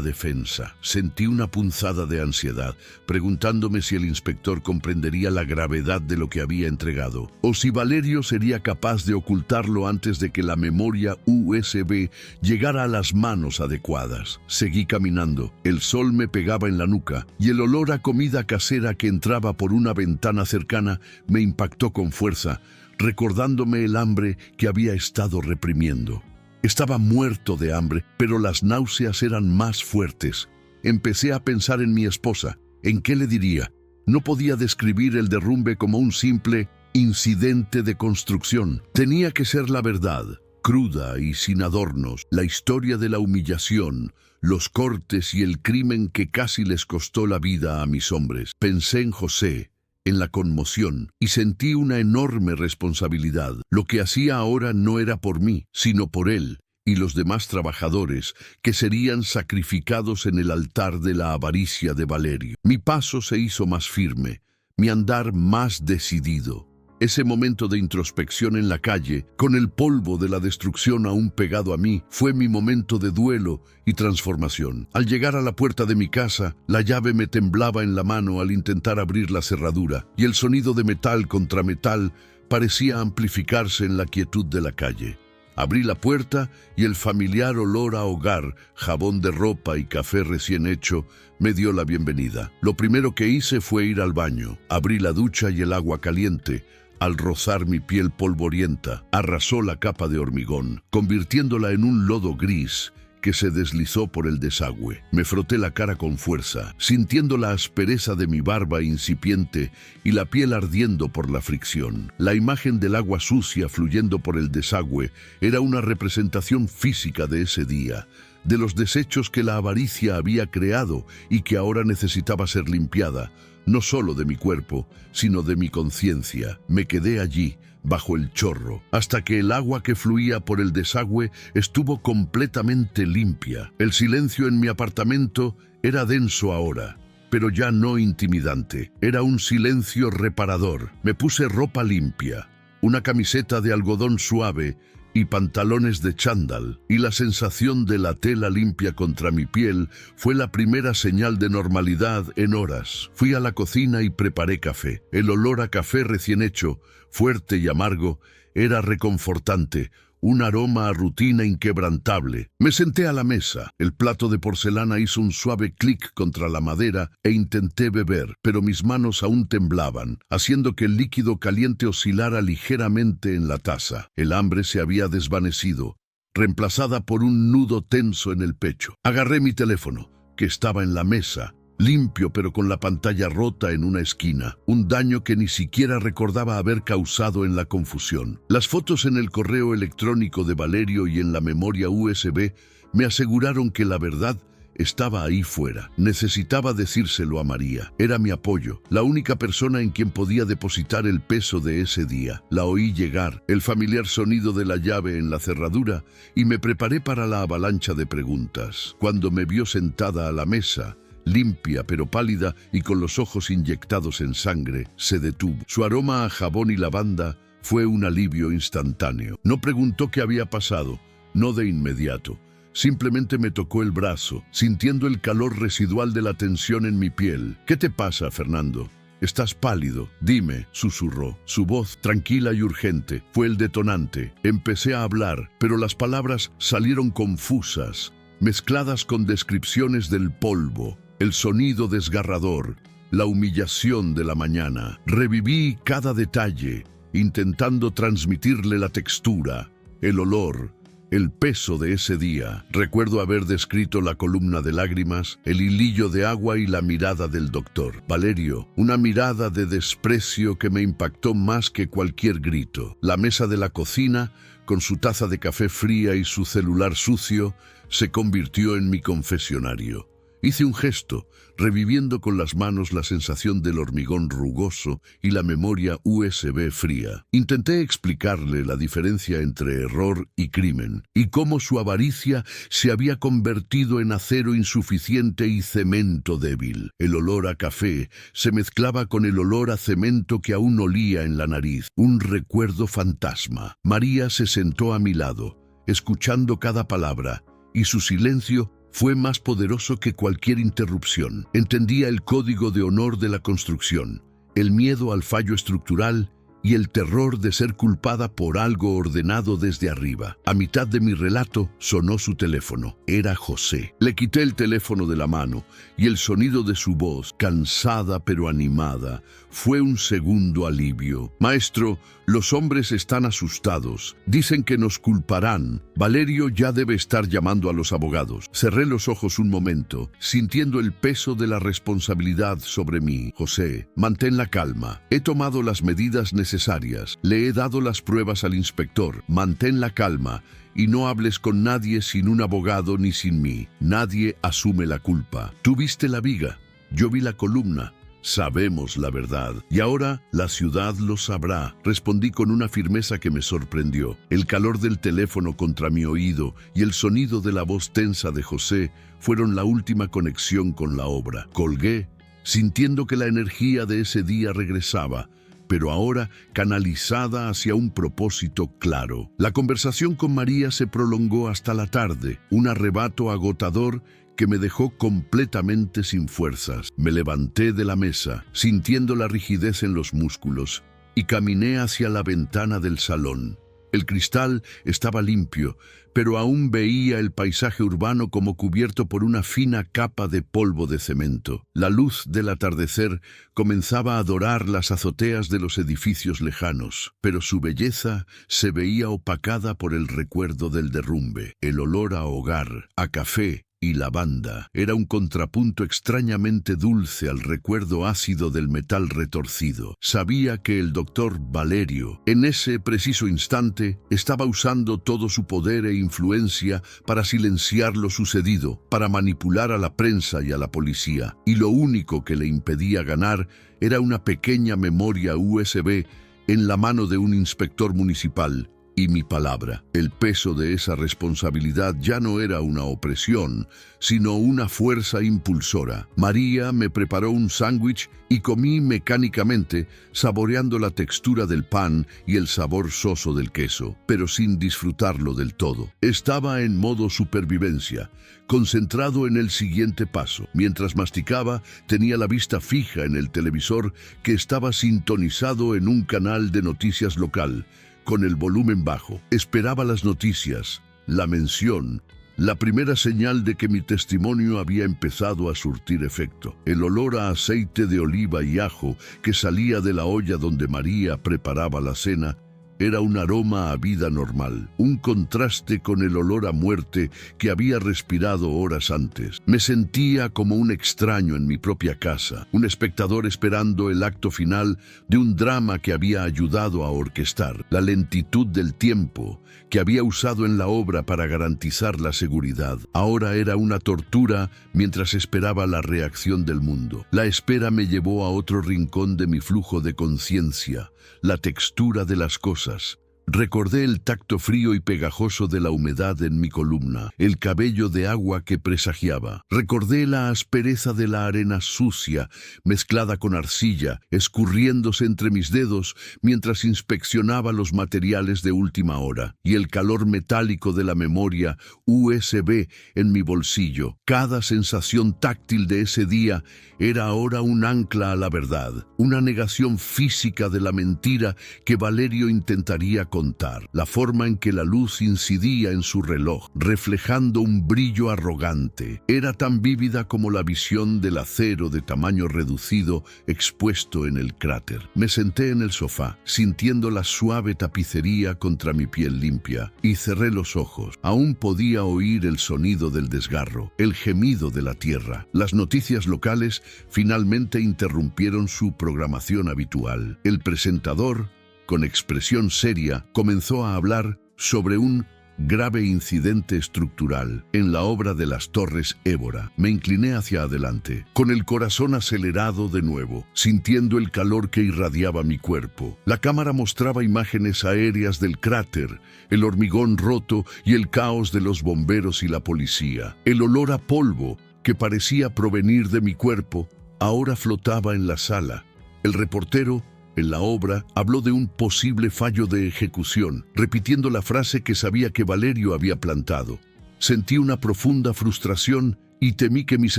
defensa. Sentí una punzada de ansiedad, preguntándome si el inspector comprendería la gravedad de lo que había entregado, o si Valerio sería capaz de ocultarlo antes de que la memoria USB llegara a las manos adecuadas. Seguí caminando. El sol me pegaba en la nuca y el olor a comida casera que entraba por una ventana cercana me impactó con fuerza, recordándome el hambre que había estado reprimiendo. Estaba muerto de hambre, pero las náuseas eran más fuertes. Empecé a pensar en mi esposa. ¿En qué le diría? No podía describir el derrumbe como un simple incidente de construcción. Tenía que ser la verdad, cruda y sin adornos, la historia de la humillación, los cortes y el crimen que casi les costó la vida a mis hombres. Pensé en José, en la conmoción, y sentí una enorme responsabilidad. Lo que hacía ahora no era por mí, sino por él y los demás trabajadores que serían sacrificados en el altar de la avaricia de Valerio. Mi paso se hizo más firme, mi andar más decidido. Ese momento de introspección en la calle, con el polvo de la destrucción aún pegado a mí, fue mi momento de duelo y transformación. Al llegar a la puerta de mi casa, la llave me temblaba en la mano al intentar abrir la cerradura, y el sonido de metal contra metal parecía amplificarse en la quietud de la calle. Abrí la puerta y el familiar olor a hogar, jabón de ropa y café recién hecho me dio la bienvenida. Lo primero que hice fue ir al baño. Abrí la ducha y el agua caliente, al rozar mi piel polvorienta, arrasó la capa de hormigón, convirtiéndola en un lodo gris que se deslizó por el desagüe. Me froté la cara con fuerza, sintiendo la aspereza de mi barba incipiente y la piel ardiendo por la fricción. La imagen del agua sucia fluyendo por el desagüe era una representación física de ese día, de los desechos que la avaricia había creado y que ahora necesitaba ser limpiada, no solo de mi cuerpo, sino de mi conciencia. Me quedé allí, bajo el chorro, hasta que el agua que fluía por el desagüe estuvo completamente limpia. El silencio en mi apartamento era denso ahora, pero ya no intimidante. Era un silencio reparador. Me puse ropa limpia, una camiseta de algodón suave y pantalones de chándal, y la sensación de la tela limpia contra mi piel fue la primera señal de normalidad en horas. Fui a la cocina y preparé café. El olor a café recién hecho, fuerte y amargo, era reconfortante, un aroma a rutina inquebrantable. Me senté a la mesa. El plato de porcelana hizo un suave clic contra la madera e intenté beber, pero mis manos aún temblaban, haciendo que el líquido caliente oscilara ligeramente en la taza. El hambre se había desvanecido, reemplazada por un nudo tenso en el pecho. Agarré mi teléfono, que estaba en la mesa, limpio pero con la pantalla rota en una esquina, un daño que ni siquiera recordaba haber causado en la confusión. Las fotos en el correo electrónico de Valerio y en la memoria USB me aseguraron que la verdad estaba ahí fuera. Necesitaba decírselo a María. Era mi apoyo, la única persona en quien podía depositar el peso de ese día. La oí llegar, el familiar sonido de la llave en la cerradura, y me preparé para la avalancha de preguntas. Cuando me vio sentada a la mesa, limpia pero pálida y con los ojos inyectados en sangre, se detuvo. Su aroma a jabón y lavanda fue un alivio instantáneo. No preguntó qué había pasado, no de inmediato. Simplemente me tocó el brazo, sintiendo el calor residual de la tensión en mi piel. ¿Qué te pasa, Fernando? Estás pálido. Dime, susurró. Su voz, tranquila y urgente, fue el detonante. Empecé a hablar, pero las palabras salieron confusas, mezcladas con descripciones del polvo, el sonido desgarrador, la humillación de la mañana. Reviví cada detalle, intentando transmitirle la textura, el olor, el peso de ese día. Recuerdo haber descrito la columna de lágrimas, el hilillo de agua y la mirada del doctor. Valerio, una mirada de desprecio que me impactó más que cualquier grito. La mesa de la cocina, con su taza de café fría y su celular sucio, se convirtió en mi confesionario. Hice un gesto, reviviendo con las manos la sensación del hormigón rugoso y la memoria USB fría. Intenté explicarle la diferencia entre error y crimen, y cómo su avaricia se había convertido en acero insuficiente y cemento débil. El olor a café se mezclaba con el olor a cemento que aún olía en la nariz, un recuerdo fantasma. María se sentó a mi lado, escuchando cada palabra, y su silencio fue más poderoso que cualquier interrupción. Entendía el código de honor de la construcción, el miedo al fallo estructural y el terror de ser culpada por algo ordenado desde arriba. A mitad de mi relato sonó su teléfono. Era José. Le quité el teléfono de la mano y el sonido de su voz, cansada pero animada, fue un segundo alivio. Maestro, los hombres están asustados. Dicen que nos culparán. Valerio ya debe estar llamando a los abogados. Cerré los ojos un momento, sintiendo el peso de la responsabilidad sobre mí. José, mantén la calma. He tomado las medidas necesarias. Le he dado las pruebas al inspector. Mantén la calma y no hables con nadie sin un abogado ni sin mí. Nadie asume la culpa. Tú viste la viga. Yo vi la columna. Sabemos la verdad, y ahora la ciudad lo sabrá. Respondí con una firmeza que me sorprendió. El calor del teléfono contra mi oído y el sonido de la voz tensa de José fueron la última conexión con la obra. Colgué, sintiendo que la energía de ese día regresaba, pero ahora canalizada hacia un propósito claro. La conversación con María se prolongó hasta la tarde, un arrebato agotador que me dejó completamente sin fuerzas. Me levanté de la mesa, sintiendo la rigidez en los músculos, y caminé hacia la ventana del salón. El cristal estaba limpio, pero aún veía el paisaje urbano como cubierto por una fina capa de polvo de cemento. La luz del atardecer comenzaba a dorar las azoteas de los edificios lejanos, pero su belleza se veía opacada por el recuerdo del derrumbe. El olor a hogar, a café y lavanda era un contrapunto extrañamente dulce al recuerdo ácido del metal retorcido. Sabía que el doctor Valerio, en ese preciso instante, estaba usando todo su poder e influencia para silenciar lo sucedido, para manipular a la prensa y a la policía, y lo único que le impedía ganar era una pequeña memoria USB en la mano de un inspector municipal, y mi palabra. El peso de esa responsabilidad ya no era una opresión, sino una fuerza impulsora. María me preparó un sándwich y comí mecánicamente, saboreando la textura del pan y el sabor soso del queso, pero sin disfrutarlo del todo. Estaba en modo supervivencia, concentrado en el siguiente paso. Mientras masticaba, tenía la vista fija en el televisor que estaba sintonizado en un canal de noticias local, con el volumen bajo. Esperaba las noticias, la mención, la primera señal de que mi testimonio había empezado a surtir efecto. El olor a aceite de oliva y ajo que salía de la olla donde María preparaba la cena era un aroma a vida normal, un contraste con el olor a muerte que había respirado horas antes. Me sentía como un extraño en mi propia casa, un espectador esperando el acto final de un drama que había ayudado a orquestar. La lentitud del tiempo que había usado en la obra para garantizar la seguridad ahora era una tortura mientras esperaba la reacción del mundo. La espera me llevó a otro rincón de mi flujo de conciencia, la textura de las cosas. Recordé el tacto frío y pegajoso de la humedad en mi columna, el cabello de agua que presagiaba. Recordé la aspereza de la arena sucia, mezclada con arcilla, escurriéndose entre mis dedos mientras inspeccionaba los materiales de última hora, y el calor metálico de la memoria USB en mi bolsillo. Cada sensación táctil de ese día era ahora un ancla a la verdad, una negación física de la mentira que Valerio intentaría contar. La forma en que la luz incidía en su reloj, reflejando un brillo arrogante, era tan vívida como la visión del acero de tamaño reducido expuesto en el cráter. Me senté en el sofá, sintiendo la suave tapicería contra mi piel limpia, y cerré los ojos. Aún podía oír el sonido del desgarro, el gemido de la tierra. Las noticias locales finalmente interrumpieron su programación habitual. El presentador, con expresión seria, comenzó a hablar sobre un grave incidente estructural en la obra de las Torres Évora. Me incliné hacia adelante, con el corazón acelerado de nuevo, sintiendo el calor que irradiaba mi cuerpo. La cámara mostraba imágenes aéreas del cráter, el hormigón roto y el caos de los bomberos y la policía. El olor a polvo, que parecía provenir de mi cuerpo, ahora flotaba en la sala. El reportero, en la obra, habló de un posible fallo de ejecución, repitiendo la frase que sabía que Valerio había plantado. Sentí una profunda frustración y temí que mis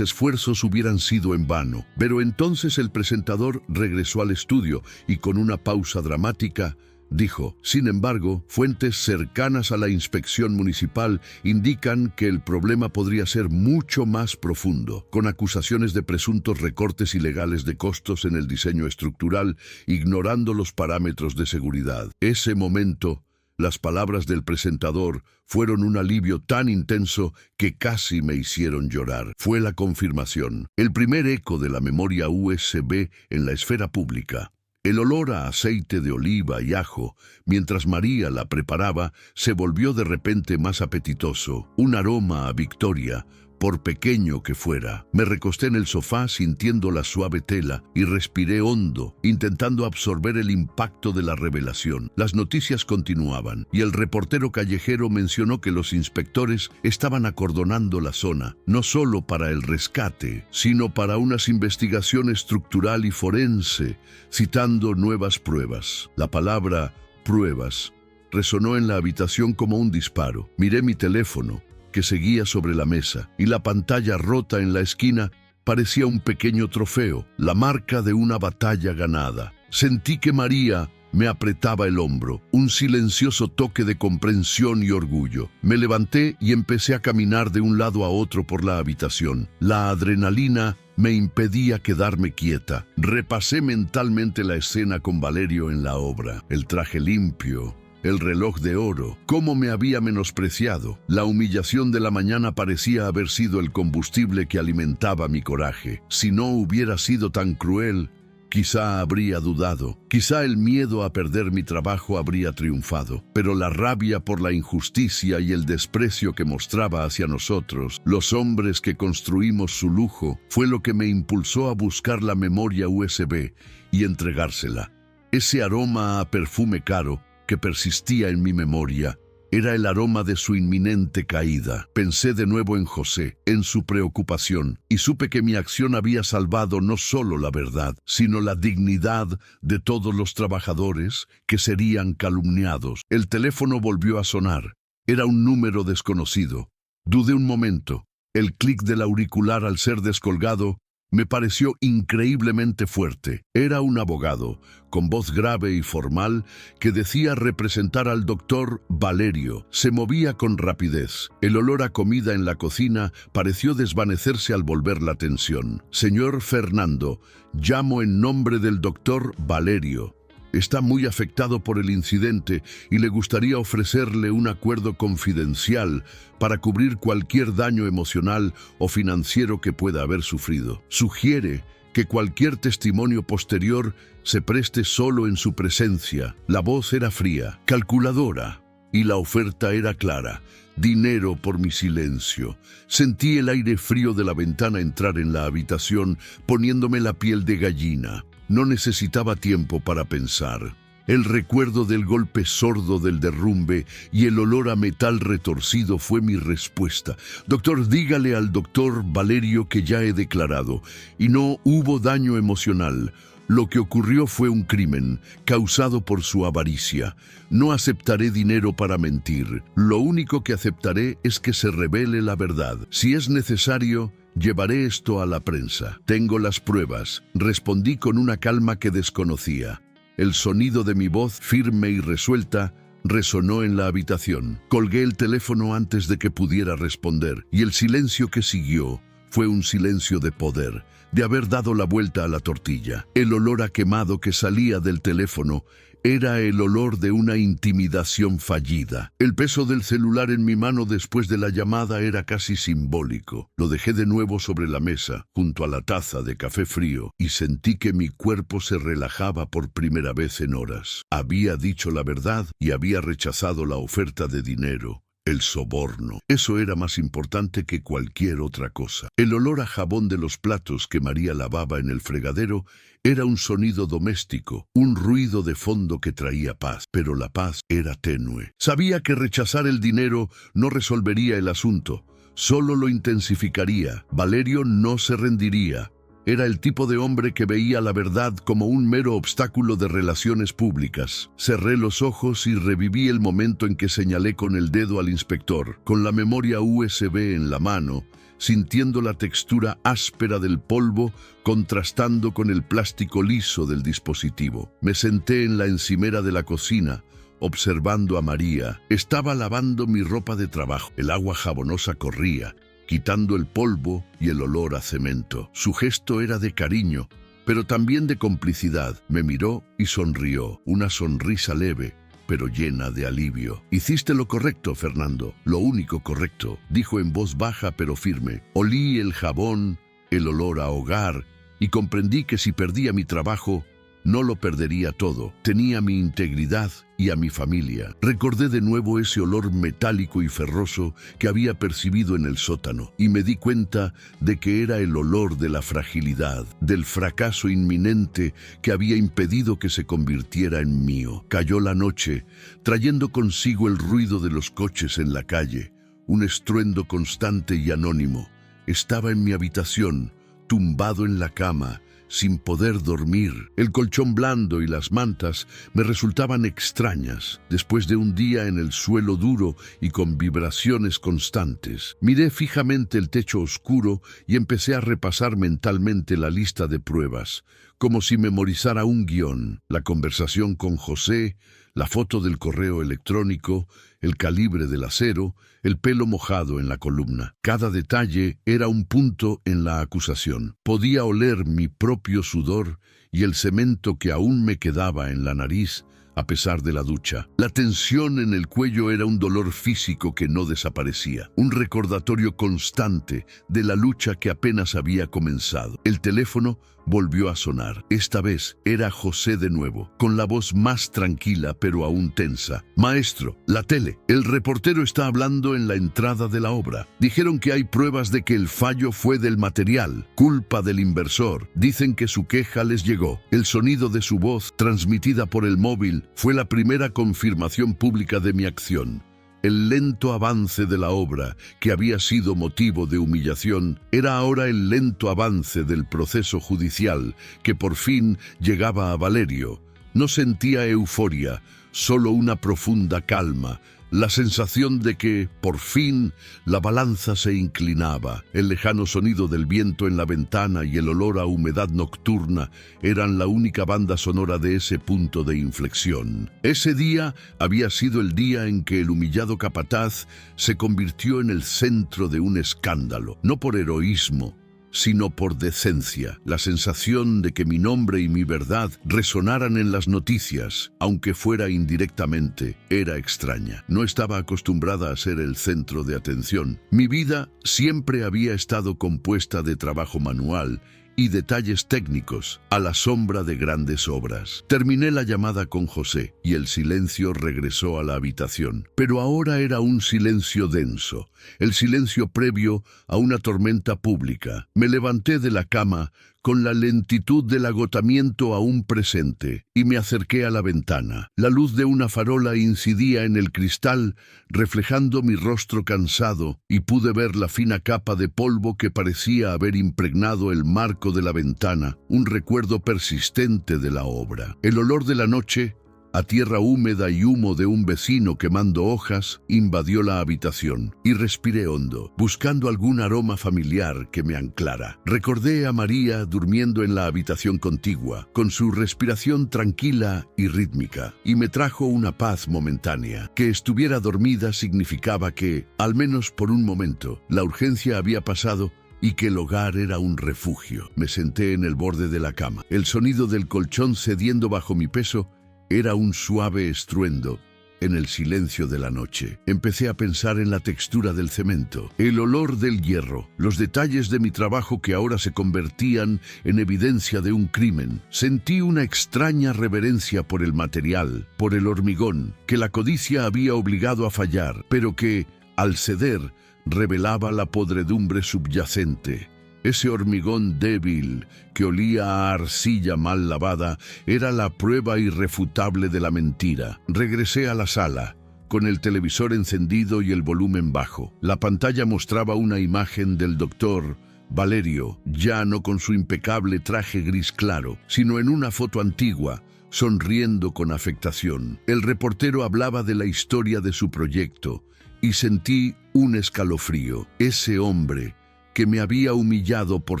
esfuerzos hubieran sido en vano. Pero entonces el presentador regresó al estudio y con una pausa dramática dijo: sin embargo, fuentes cercanas a la inspección municipal indican que el problema podría ser mucho más profundo, con acusaciones de presuntos recortes ilegales de costos en el diseño estructural, ignorando los parámetros de seguridad. Ese momento, las palabras del presentador fueron un alivio tan intenso que casi me hicieron llorar. Fue la confirmación, el primer eco de la memoria USB en la esfera pública. El olor a aceite de oliva y ajo, mientras María la preparaba, se volvió de repente más apetitoso, un aroma a victoria, por pequeño que fuera. Me recosté en el sofá sintiendo la suave tela y respiré hondo, intentando absorber el impacto de la revelación. Las noticias continuaban y el reportero callejero mencionó que los inspectores estaban acordonando la zona, no solo para el rescate, sino para una investigación estructural y forense, citando nuevas pruebas. La palabra pruebas resonó en la habitación como un disparo. Miré mi teléfono, que seguía sobre la mesa, y la pantalla rota en la esquina parecía un pequeño trofeo, la marca de una batalla ganada. Sentí que María me apretaba el hombro, un silencioso toque de comprensión y orgullo. Me levanté y empecé a caminar de un lado a otro por la habitación. La adrenalina me impedía quedarme quieta. Repasé mentalmente la escena con Valerio en la obra, el traje limpio, el reloj de oro, cómo me había menospreciado. La humillación de la mañana parecía haber sido el combustible que alimentaba mi coraje. Si no hubiera sido tan cruel, quizá habría dudado. Quizá el miedo a perder mi trabajo habría triunfado. Pero la rabia por la injusticia y el desprecio que mostraba hacia nosotros, los hombres que construimos su lujo, fue lo que me impulsó a buscar la memoria USB y entregársela. Ese aroma a perfume caro, que persistía en mi memoria. Era el aroma de su inminente caída. Pensé de nuevo en José, en su preocupación, y supe que mi acción había salvado no solo la verdad, sino la dignidad de todos los trabajadores que serían calumniados. El teléfono volvió a sonar. Era un número desconocido. Dudé un momento. El clic del auricular al ser descolgado me pareció increíblemente fuerte. Era un abogado, con voz grave y formal, que decía representar al doctor Valerio. Se movía con rapidez. El olor a comida en la cocina pareció desvanecerse al volver la tensión. Señor Fernando, llamo en nombre del doctor Valerio. Está muy afectado por el incidente y le gustaría ofrecerle un acuerdo confidencial para cubrir cualquier daño emocional o financiero que pueda haber sufrido. Sugiere que cualquier testimonio posterior se preste solo en su presencia. La voz era fría, calculadora, y la oferta era clara. Dinero por mi silencio. Sentí el aire frío de la ventana entrar en la habitación, poniéndome la piel de gallina. No necesitaba tiempo para pensar. El recuerdo del golpe sordo del derrumbe y el olor a metal retorcido fue mi respuesta. Doctor, dígale al doctor Valerio que ya he declarado, y no hubo daño emocional. Lo que ocurrió fue un crimen, causado por su avaricia. No aceptaré dinero para mentir. Lo único que aceptaré es que se revele la verdad. Si es necesario, llevaré esto a la prensa. Tengo las pruebas, respondí con una calma que desconocía. El sonido de mi voz, firme y resuelta, resonó en la habitación. Colgué el teléfono antes de que pudiera responder, y el silencio que siguió fue un silencio de poder, de haber dado la vuelta a la tortilla. El olor a quemado que salía del teléfono era el olor de una intimidación fallida. El peso del celular en mi mano después de la llamada era casi simbólico. Lo dejé de nuevo sobre la mesa, junto a la taza de café frío, y sentí que mi cuerpo se relajaba por primera vez en horas. Había dicho la verdad y había rechazado la oferta de dinero. El soborno. Eso era más importante que cualquier otra cosa. El olor a jabón de los platos que María lavaba en el fregadero era un sonido doméstico, un ruido de fondo que traía paz, pero la paz era tenue. Sabía que rechazar el dinero no resolvería el asunto, solo lo intensificaría. Valerio no se rendiría. Era el tipo de hombre que veía la verdad como un mero obstáculo de relaciones públicas. Cerré los ojos y reviví el momento en que señalé con el dedo al inspector, con la memoria USB en la mano, sintiendo la textura áspera del polvo contrastando con el plástico liso del dispositivo. Me senté en la encimera de la cocina, observando a María. Estaba lavando mi ropa de trabajo. El agua jabonosa corría, quitando el polvo y el olor a cemento. Su gesto era de cariño, pero también de complicidad. Me miró y sonrió, una sonrisa leve, pero llena de alivio. «Hiciste lo correcto, Fernando, lo único correcto», dijo en voz baja pero firme. Olí el jabón, el olor a hogar, y comprendí que si perdía mi trabajo, no lo perdería todo. Tenía mi integridad y a mi familia. Recordé de nuevo ese olor metálico y ferroso que había percibido en el sótano, y me di cuenta de que era el olor de la fragilidad, del fracaso inminente que había impedido que se convirtiera en mío. Cayó la noche, trayendo consigo el ruido de los coches en la calle, un estruendo constante y anónimo. Estaba en mi habitación, tumbado en la cama, sin poder dormir. El colchón blando y las mantas me resultaban extrañas, después de un día en el suelo duro y con vibraciones constantes. Miré fijamente el techo oscuro y empecé a repasar mentalmente la lista de pruebas, como si memorizara un guión: la conversación con José, la foto del correo electrónico, el calibre del acero, el pelo mojado en la columna. Cada detalle era un punto en la acusación. Podía oler mi propio sudor y el cemento que aún me quedaba en la nariz a pesar de la ducha. La tensión en el cuello era un dolor físico que no desaparecía, un recordatorio constante de la lucha que apenas había comenzado. El teléfono volvió a sonar. Esta vez era José de nuevo, con la voz más tranquila pero aún tensa. «Maestro, la tele. El reportero está hablando en la entrada de la obra. Dijeron que hay pruebas de que el fallo fue del material, culpa del inversor. Dicen que su queja les llegó». El sonido de su voz, transmitida por el móvil, fue la primera confirmación pública de mi acción. El lento avance de la obra, que había sido motivo de humillación, era ahora el lento avance del proceso judicial, que por fin llegaba a Valerio. No sentía euforia, solo una profunda calma, la sensación de que, por fin, la balanza se inclinaba. El lejano sonido del viento en la ventana y el olor a humedad nocturna eran la única banda sonora de ese punto de inflexión. Ese día había sido el día en que el humillado capataz se convirtió en el centro de un escándalo, no por heroísmo, sino por decencia. La sensación de que mi nombre y mi verdad resonaran en las noticias, aunque fuera indirectamente, era extraña. No estaba acostumbrada a ser el centro de atención. Mi vida siempre había estado compuesta de trabajo manual y detalles técnicos, a la sombra de grandes obras. Terminé la llamada con José y el silencio regresó a la habitación. Pero ahora era un silencio denso, el silencio previo a una tormenta pública. Me levanté de la cama con la lentitud del agotamiento aún presente y me acerqué a la ventana. La luz de una farola incidía en el cristal, reflejando mi rostro cansado, y pude ver la fina capa de polvo que parecía haber impregnado el marco de la ventana, un recuerdo persistente de la obra. El olor de la noche, a tierra húmeda y humo de un vecino quemando hojas, invadió la habitación, y respiré hondo, buscando algún aroma familiar que me anclara. Recordé a María durmiendo en la habitación contigua, con su respiración tranquila y rítmica, y me trajo una paz momentánea. Que estuviera dormida significaba que, al menos por un momento, la urgencia había pasado y que el hogar era un refugio. Me senté en el borde de la cama. El sonido del colchón cediendo bajo mi peso era un suave estruendo en el silencio de la noche. Empecé a pensar en la textura del cemento, el olor del hierro, los detalles de mi trabajo que ahora se convertían en evidencia de un crimen. Sentí una extraña reverencia por el material, por el hormigón, que la codicia había obligado a fallar, pero que, al ceder, revelaba la podredumbre subyacente. Ese hormigón débil, que olía a arcilla mal lavada, era la prueba irrefutable de la mentira. Regresé a la sala, con el televisor encendido y el volumen bajo. La pantalla mostraba una imagen del doctor Valerio, ya no con su impecable traje gris claro, sino en una foto antigua, sonriendo con afectación. El reportero hablaba de la historia de su proyecto, y sentí un escalofrío. Ese hombre, que me había humillado por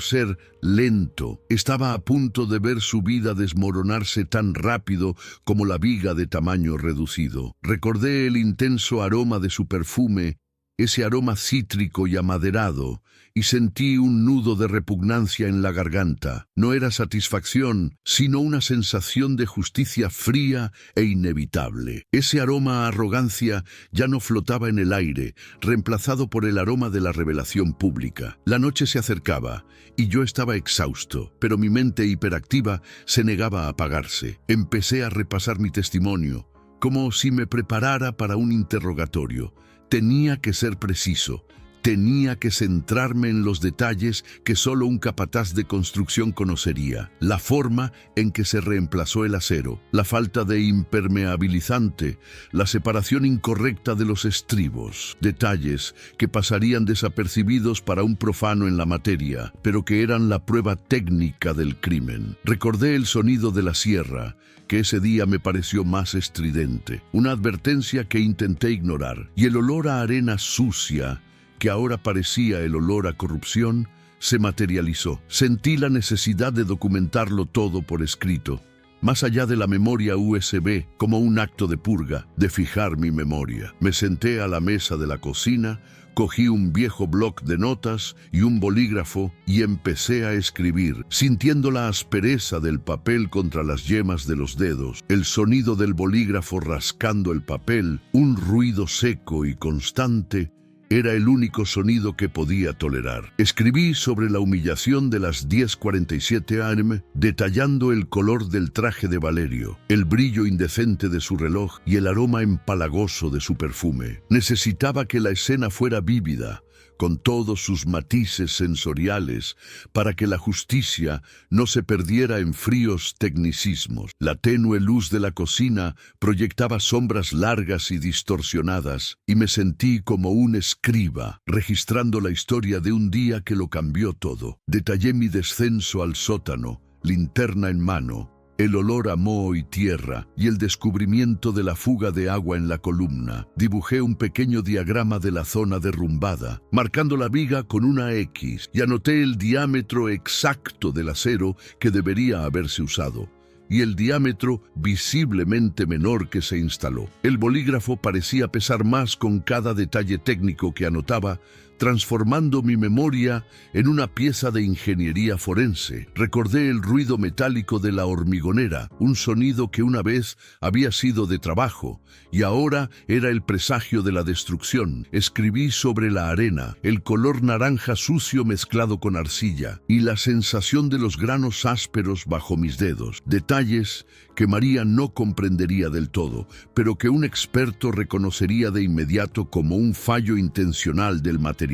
ser lento, estaba a punto de ver su vida desmoronarse tan rápido como la viga de tamaño reducido. Recordé el intenso aroma de su perfume, ese aroma cítrico y amaderado, y sentí un nudo de repugnancia en la garganta. No era satisfacción, sino una sensación de justicia fría e inevitable. Ese aroma a arrogancia ya no flotaba en el aire, reemplazado por el aroma de la revelación pública. La noche se acercaba, y yo estaba exhausto, pero mi mente hiperactiva se negaba a apagarse. Empecé a repasar mi testimonio, como si me preparara para un interrogatorio. Tenía que ser preciso. Tenía que centrarme en los detalles que solo un capataz de construcción conocería. La forma en que se reemplazó el acero, la falta de impermeabilizante, la separación incorrecta de los estribos. Detalles que pasarían desapercibidos para un profano en la materia, pero que eran la prueba técnica del crimen. Recordé el sonido de la sierra, que ese día me pareció más estridente. Una advertencia que intenté ignorar. Y el olor a arena sucia, que ahora parecía el olor a corrupción, se materializó. Sentí la necesidad de documentarlo todo por escrito, más allá de la memoria USB, como un acto de purga, de fijar mi memoria. Me senté a la mesa de la cocina, cogí un viejo bloc de notas y un bolígrafo y empecé a escribir, sintiendo la aspereza del papel contra las yemas de los dedos, el sonido del bolígrafo rascando el papel, un ruido seco y constante, Era el único sonido que podía tolerar. Escribí sobre la humillación de las 10:47 am, detallando el color del traje de Valerio, el brillo indecente de su reloj y el aroma empalagoso de su perfume. Necesitaba que la escena fuera vívida, con todos sus matices sensoriales, para que la justicia no se perdiera en fríos tecnicismos. La tenue luz de la cocina proyectaba sombras largas y distorsionadas, y me sentí como un escriba, registrando la historia de un día que lo cambió todo. Detallé mi descenso al sótano, linterna en mano, el olor a moho y tierra y el descubrimiento de la fuga de agua en la columna. Dibujé un pequeño diagrama de la zona derrumbada, marcando la viga con una X, y anoté el diámetro exacto del acero que debería haberse usado, y el diámetro visiblemente menor que se instaló. El bolígrafo parecía pesar más con cada detalle técnico que anotaba, transformando mi memoria en una pieza de ingeniería forense. Recordé el ruido metálico de la hormigonera, un sonido que una vez había sido de trabajo y ahora era el presagio de la destrucción. Escribí sobre la arena, el color naranja sucio mezclado con arcilla y la sensación de los granos ásperos bajo mis dedos. Detalles que María no comprendería del todo, pero que un experto reconocería de inmediato como un fallo intencional del material.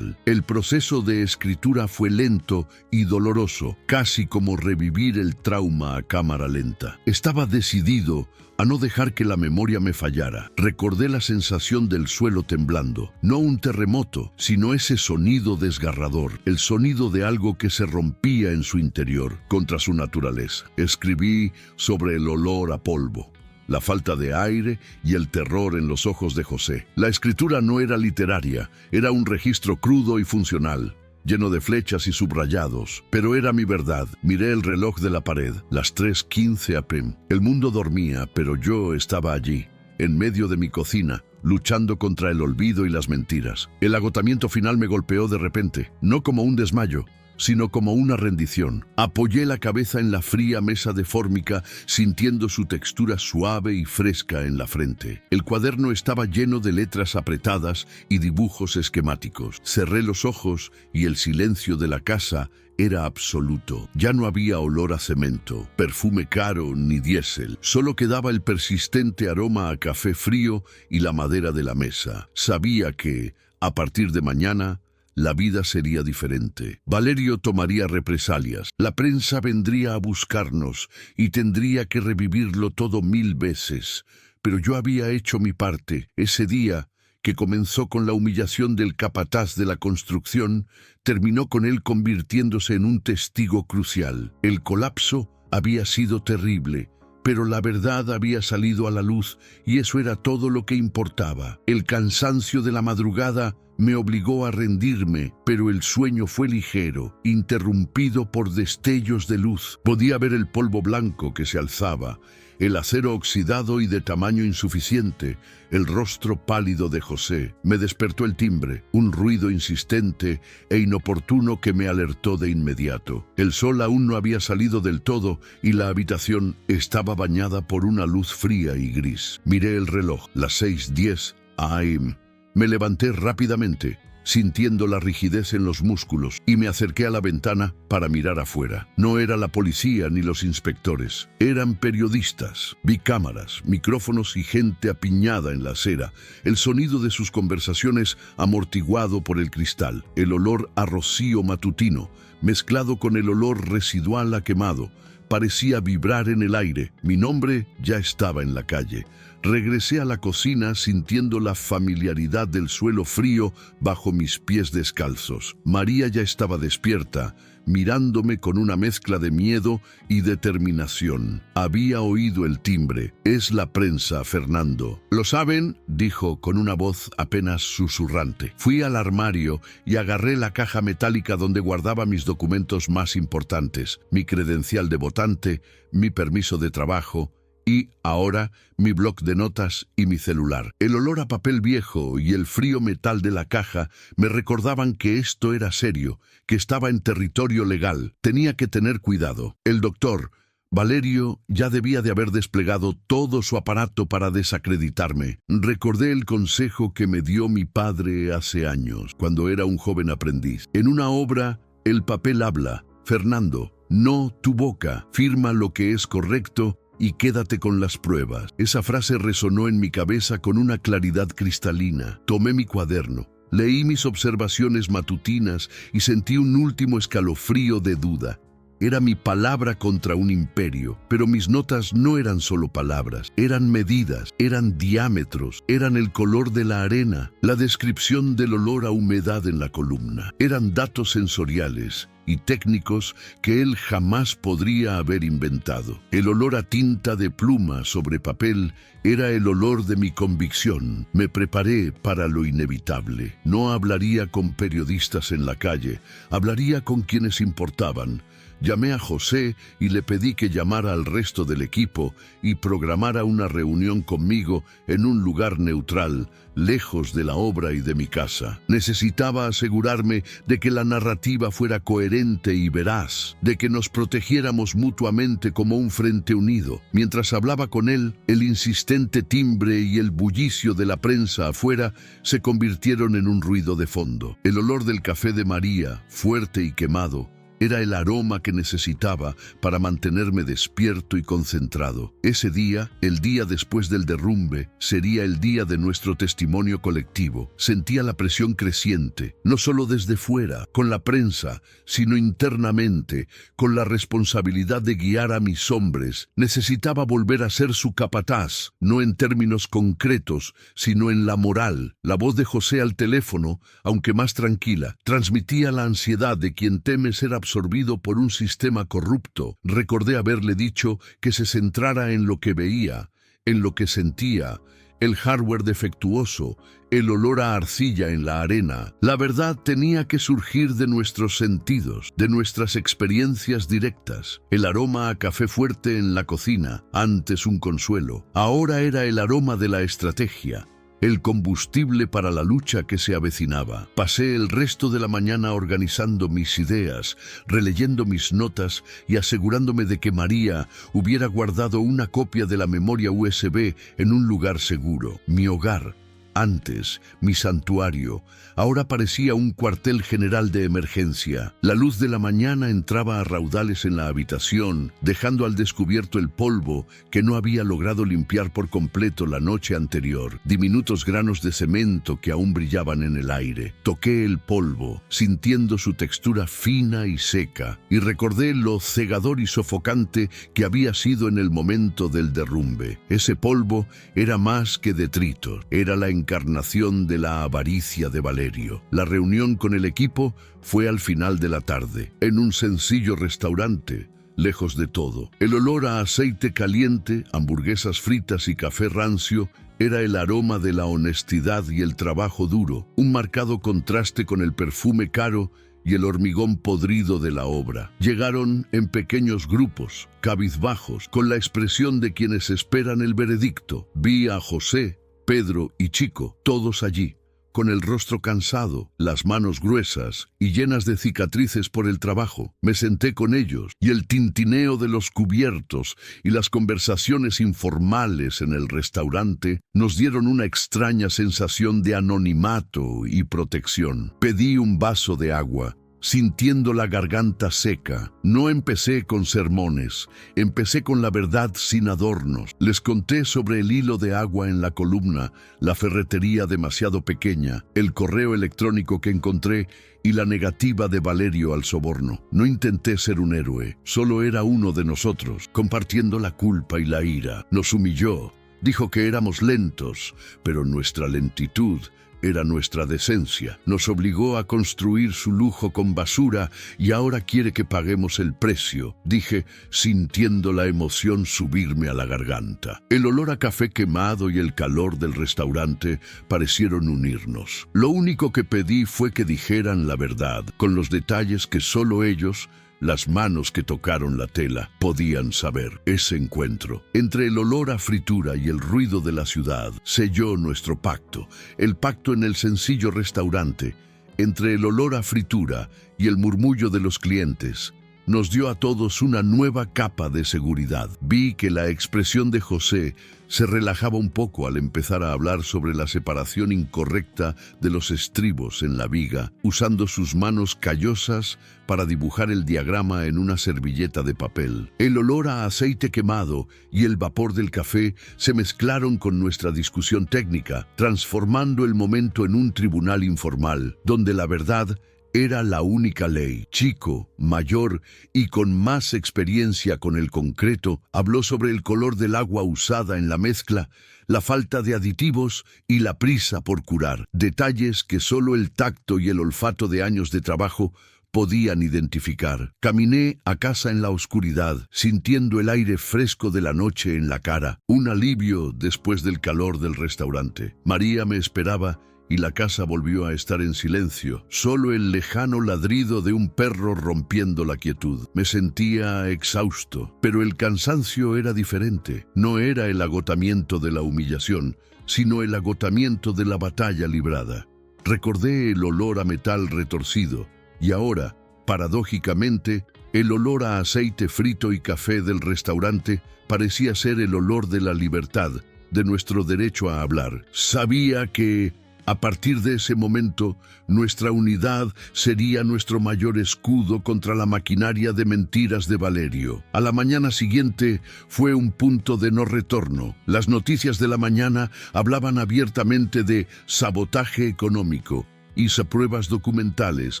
El proceso de escritura fue lento y doloroso, casi como revivir el trauma a cámara lenta. Estaba decidido a no dejar que la memoria me fallara. Recordé la sensación del suelo temblando, no un terremoto, sino ese sonido desgarrador, el sonido de algo que se rompía en su interior contra su naturaleza. Escribí sobre el olor a polvo, la falta de aire y el terror en los ojos de José. La escritura no era literaria, era un registro crudo y funcional, lleno de flechas y subrayados, pero era mi verdad. Miré el reloj de la pared, las 3:15 am. El mundo dormía, pero yo estaba allí, en medio de mi cocina, luchando contra el olvido y las mentiras. El agotamiento final me golpeó de repente, no como un desmayo, sino como una rendición. Apoyé la cabeza en la fría mesa de fórmica, sintiendo su textura suave y fresca en la frente. El cuaderno estaba lleno de letras apretadas y dibujos esquemáticos. Cerré los ojos y el silencio de la casa era absoluto. Ya no había olor a cemento, perfume caro ni diésel. Solo quedaba el persistente aroma a café frío y la madera de la mesa. Sabía que, a partir de mañana, la vida sería diferente. Valerio tomaría represalias. La prensa vendría a buscarnos y tendría que revivirlo todo 1000 veces. Pero yo había hecho mi parte. Ese día, que comenzó con la humillación del capataz de la construcción, terminó con él convirtiéndose en un testigo crucial. El colapso había sido terrible, pero la verdad había salido a la luz y eso era todo lo que importaba. El cansancio de la madrugada me obligó a rendirme, pero el sueño fue ligero, interrumpido por destellos de luz. Podía ver el polvo blanco que se alzaba, el acero oxidado y de tamaño insuficiente, el rostro pálido de José. Me despertó el timbre, un ruido insistente e inoportuno que me alertó de inmediato. El sol aún no había salido del todo y la habitación estaba bañada por una luz fría y gris. Miré el reloj, las 6:10 am. Me levanté rápidamente, sintiendo la rigidez en los músculos, y me acerqué a la ventana para mirar afuera. No era la policía ni los inspectores, eran periodistas. Vi cámaras, micrófonos y gente apiñada en la acera, el sonido de sus conversaciones amortiguado por el cristal, el olor a rocío matutino, mezclado con el olor residual a quemado, parecía vibrar en el aire. Mi nombre ya estaba en la calle. Regresé a la cocina sintiendo la familiaridad del suelo frío bajo mis pies descalzos. María ya estaba despierta, mirándome con una mezcla de miedo y determinación. Había oído el timbre. «Es la prensa, Fernando». «¿Lo saben?», dijo con una voz apenas susurrante. Fui al armario y agarré la caja metálica donde guardaba mis documentos más importantes, mi credencial de votante, mi permiso de trabajo y, ahora, mi bloc de notas y mi celular. El olor a papel viejo y el frío metal de la caja me recordaban que esto era serio, que estaba en territorio legal. Tenía que tener cuidado. El doctor Valerio ya debía de haber desplegado todo su aparato para desacreditarme. Recordé el consejo que me dio mi padre hace años, cuando era un joven aprendiz. En una obra, el papel habla. Fernando, no tu boca. Firma lo que es correcto y quédate con las pruebas. Esa frase resonó en mi cabeza con una claridad cristalina. Tomé mi cuaderno. Leí mis observaciones matutinas y sentí un último escalofrío de duda. Era mi palabra contra un imperio, pero mis notas no eran solo palabras, eran medidas, eran diámetros, eran el color de la arena, la descripción del olor a humedad en la columna. Eran datos sensoriales y técnicos que él jamás podría haber inventado. El olor a tinta de pluma sobre papel era el olor de mi convicción. Me preparé para lo inevitable. No hablaría con periodistas en la calle, hablaría con quienes importaban. Llamé a José y le pedí que llamara al resto del equipo y programara una reunión conmigo en un lugar neutral, lejos de la obra y de mi casa. Necesitaba asegurarme de que la narrativa fuera coherente y veraz, de que nos protegiéramos mutuamente como un frente unido. Mientras hablaba con él, el insistente timbre y el bullicio de la prensa afuera se convirtieron en un ruido de fondo. El olor del café de María, fuerte y quemado, era el aroma que necesitaba para mantenerme despierto y concentrado. Ese día, el día después del derrumbe, sería el día de nuestro testimonio colectivo. Sentía la presión creciente, no solo desde fuera, con la prensa, sino internamente, con la responsabilidad de guiar a mis hombres. Necesitaba volver a ser su capataz, no en términos concretos, sino en la moral. La voz de José al teléfono, aunque más tranquila, transmitía la ansiedad de quien teme ser absorbido por un sistema corrupto. Recordé haberle dicho que se centrara en lo que veía, en lo que sentía, el hardware defectuoso, el olor a arcilla en la arena. La verdad tenía que surgir de nuestros sentidos, de nuestras experiencias directas. El aroma a café fuerte en la cocina, antes un consuelo, ahora era el aroma de la estrategia, el combustible para la lucha que se avecinaba. Pasé el resto de la mañana organizando mis ideas, releyendo mis notas y asegurándome de que María hubiera guardado una copia de la memoria USB en un lugar seguro. Mi hogar, antes mi santuario, ahora parecía un cuartel general de emergencia. La luz de la mañana entraba a raudales en la habitación, dejando al descubierto el polvo que no había logrado limpiar por completo la noche anterior, diminutos granos de cemento que aún brillaban en el aire. Toqué el polvo, sintiendo su textura fina y seca, y recordé lo cegador y sofocante que había sido en el momento del derrumbe. Ese polvo era más que detritos, era la encarnación de la avaricia de Valerio. La reunión con el equipo fue al final de la tarde, en un sencillo restaurante, lejos de todo. El olor a aceite caliente, hamburguesas fritas y café rancio era el aroma de la honestidad y el trabajo duro, un marcado contraste con el perfume caro y el hormigón podrido de la obra. Llegaron en pequeños grupos, cabizbajos, con la expresión de quienes esperan el veredicto. Vi a José, Pedro y Chico, todos allí, con el rostro cansado, las manos gruesas y llenas de cicatrices por el trabajo. Me senté con ellos y el tintineo de los cubiertos y las conversaciones informales en el restaurante nos dieron una extraña sensación de anonimato y protección. Pedí un vaso de agua, sintiendo la garganta seca. No empecé con sermones, empecé con la verdad sin adornos. Les conté sobre el hilo de agua en la columna, la ferretería demasiado pequeña, el correo electrónico que encontré y la negativa de Valerio al soborno. No intenté ser un héroe, solo era uno de nosotros, compartiendo la culpa y la ira. Nos humilló, dijo que éramos lentos, pero nuestra lentitud era nuestra decencia. Nos obligó a construir su lujo con basura y ahora quiere que paguemos el precio, dije, sintiendo la emoción subirme a la garganta. El olor a café quemado y el calor del restaurante parecieron unirnos. Lo único que pedí fue que dijeran la verdad, con los detalles que solo ellos, las manos que tocaron la tela, podían saber. Ese encuentro, entre el olor a fritura y el ruido de la ciudad, selló nuestro pacto, el pacto en el sencillo restaurante, entre el olor a fritura y el murmullo de los clientes, nos dio a todos una nueva capa de seguridad. Vi que la expresión de José se relajaba un poco al empezar a hablar sobre la separación incorrecta de los estribos en la viga, usando sus manos callosas para dibujar el diagrama en una servilleta de papel. El olor a aceite quemado y el vapor del café se mezclaron con nuestra discusión técnica, transformando el momento en un tribunal informal, donde la verdad era la única ley. Chico, mayor y con más experiencia con el concreto, habló sobre el color del agua usada en la mezcla, la falta de aditivos y la prisa por curar, detalles que solo el tacto y el olfato de años de trabajo podían identificar. Caminé a casa en la oscuridad, sintiendo el aire fresco de la noche en la cara, un alivio después del calor del restaurante. María me esperaba y la casa volvió a estar en silencio, solo el lejano ladrido de un perro rompiendo la quietud. Me sentía exhausto, pero el cansancio era diferente. No era el agotamiento de la humillación, sino el agotamiento de la batalla librada. Recordé el olor a metal retorcido, y ahora, paradójicamente, el olor a aceite frito y café del restaurante parecía ser el olor de la libertad, de nuestro derecho a hablar. Sabía que a partir de ese momento, nuestra unidad sería nuestro mayor escudo contra la maquinaria de mentiras de Valerio. A la mañana siguiente fue un punto de no retorno. Las noticias de la mañana hablaban abiertamente de sabotaje económico, hice pruebas documentales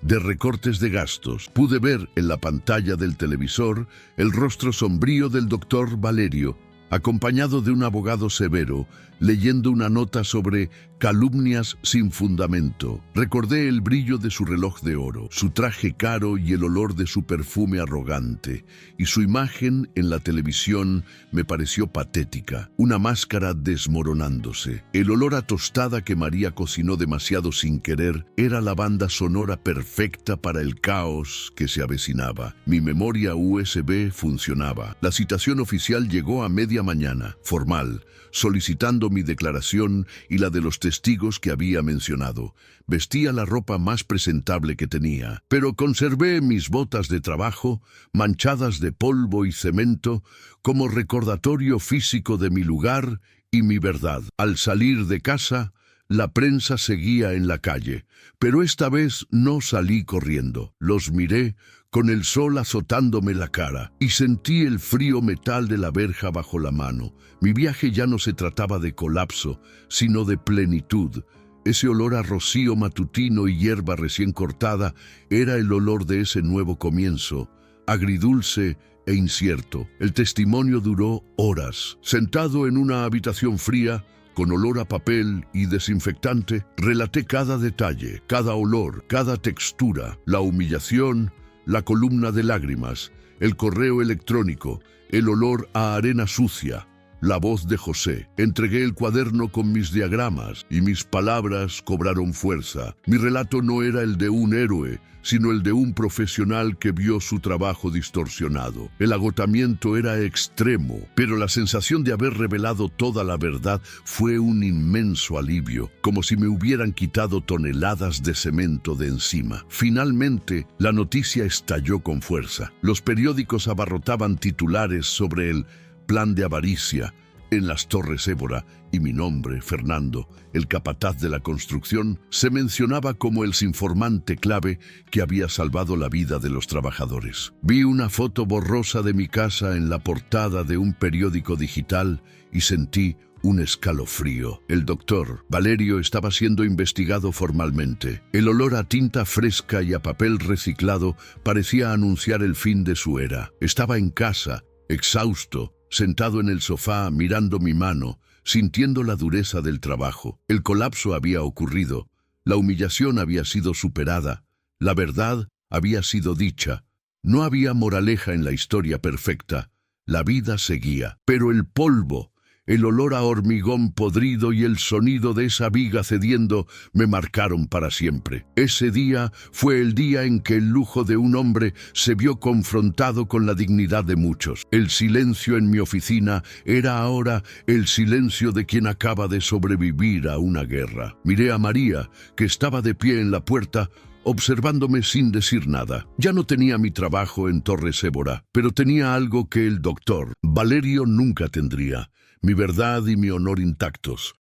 de recortes de gastos. Pude ver en la pantalla del televisor el rostro sombrío del doctor Valerio, acompañado de un abogado severo, leyendo una nota sobre calumnias sin fundamento. Recordé el brillo de su reloj de oro, su traje caro y el olor de su perfume arrogante, y su imagen en la televisión me pareció patética, una máscara desmoronándose. El olor a tostada que María cocinó demasiado sin querer era la banda sonora perfecta para el caos que se avecinaba. Mi memoria USB funcionaba. La citación oficial llegó a media mañana, formal, solicitando mi declaración y la de los testigos que había mencionado. Vestía la ropa más presentable que tenía, pero conservé mis botas de trabajo, manchadas de polvo y cemento, como recordatorio físico de mi lugar y mi verdad. Al salir de casa, la prensa seguía en la calle, pero esta vez no salí corriendo. Los miré con el sol azotándome la cara y sentí el frío metal de la verja bajo la mano. Mi viaje ya no se trataba de colapso, sino de plenitud. Ese olor a rocío matutino y hierba recién cortada era el olor de ese nuevo comienzo, agridulce e incierto. El testimonio duró horas. Sentado en una habitación fría, con olor a papel y desinfectante, relaté cada detalle, cada olor, cada textura, la humillación, la columna de lágrimas, el correo electrónico, el olor a arena sucia, la voz de José. Entregué el cuaderno con mis diagramas y mis palabras cobraron fuerza. Mi relato no era el de un héroe, sino el de un profesional que vio su trabajo distorsionado. El agotamiento era extremo, pero la sensación de haber revelado toda la verdad fue un inmenso alivio, como si me hubieran quitado toneladas de cemento de encima. Finalmente, la noticia estalló con fuerza. Los periódicos abarrotaban titulares sobre el plan de avaricia en las Torres Évora, y mi nombre, Fernando, el capataz de la construcción, se mencionaba como el informante clave que había salvado la vida de los trabajadores. Vi una foto borrosa de mi casa en la portada de un periódico digital y sentí un escalofrío. El doctor Valerio estaba siendo investigado formalmente. El olor a tinta fresca y a papel reciclado parecía anunciar el fin de su era. Estaba en casa, exhausto, sentado en el sofá mirando mi mano, sintiendo la dureza del trabajo. El colapso había ocurrido, la humillación había sido superada, la verdad había sido dicha. No había moraleja en la historia perfecta, la vida seguía. Pero el polvo, el olor a hormigón podrido y el sonido de esa viga cediendo me marcaron para siempre. Ese día fue el día en que el lujo de un hombre se vio confrontado con la dignidad de muchos. El silencio en mi oficina era ahora el silencio de quien acaba de sobrevivir a una guerra. Miré a María, que estaba de pie en la puerta, observándome sin decir nada. Ya no tenía mi trabajo en Torres Évora, pero tenía algo que el doctor Valerio nunca tendría: mi verdad y mi honor intactos.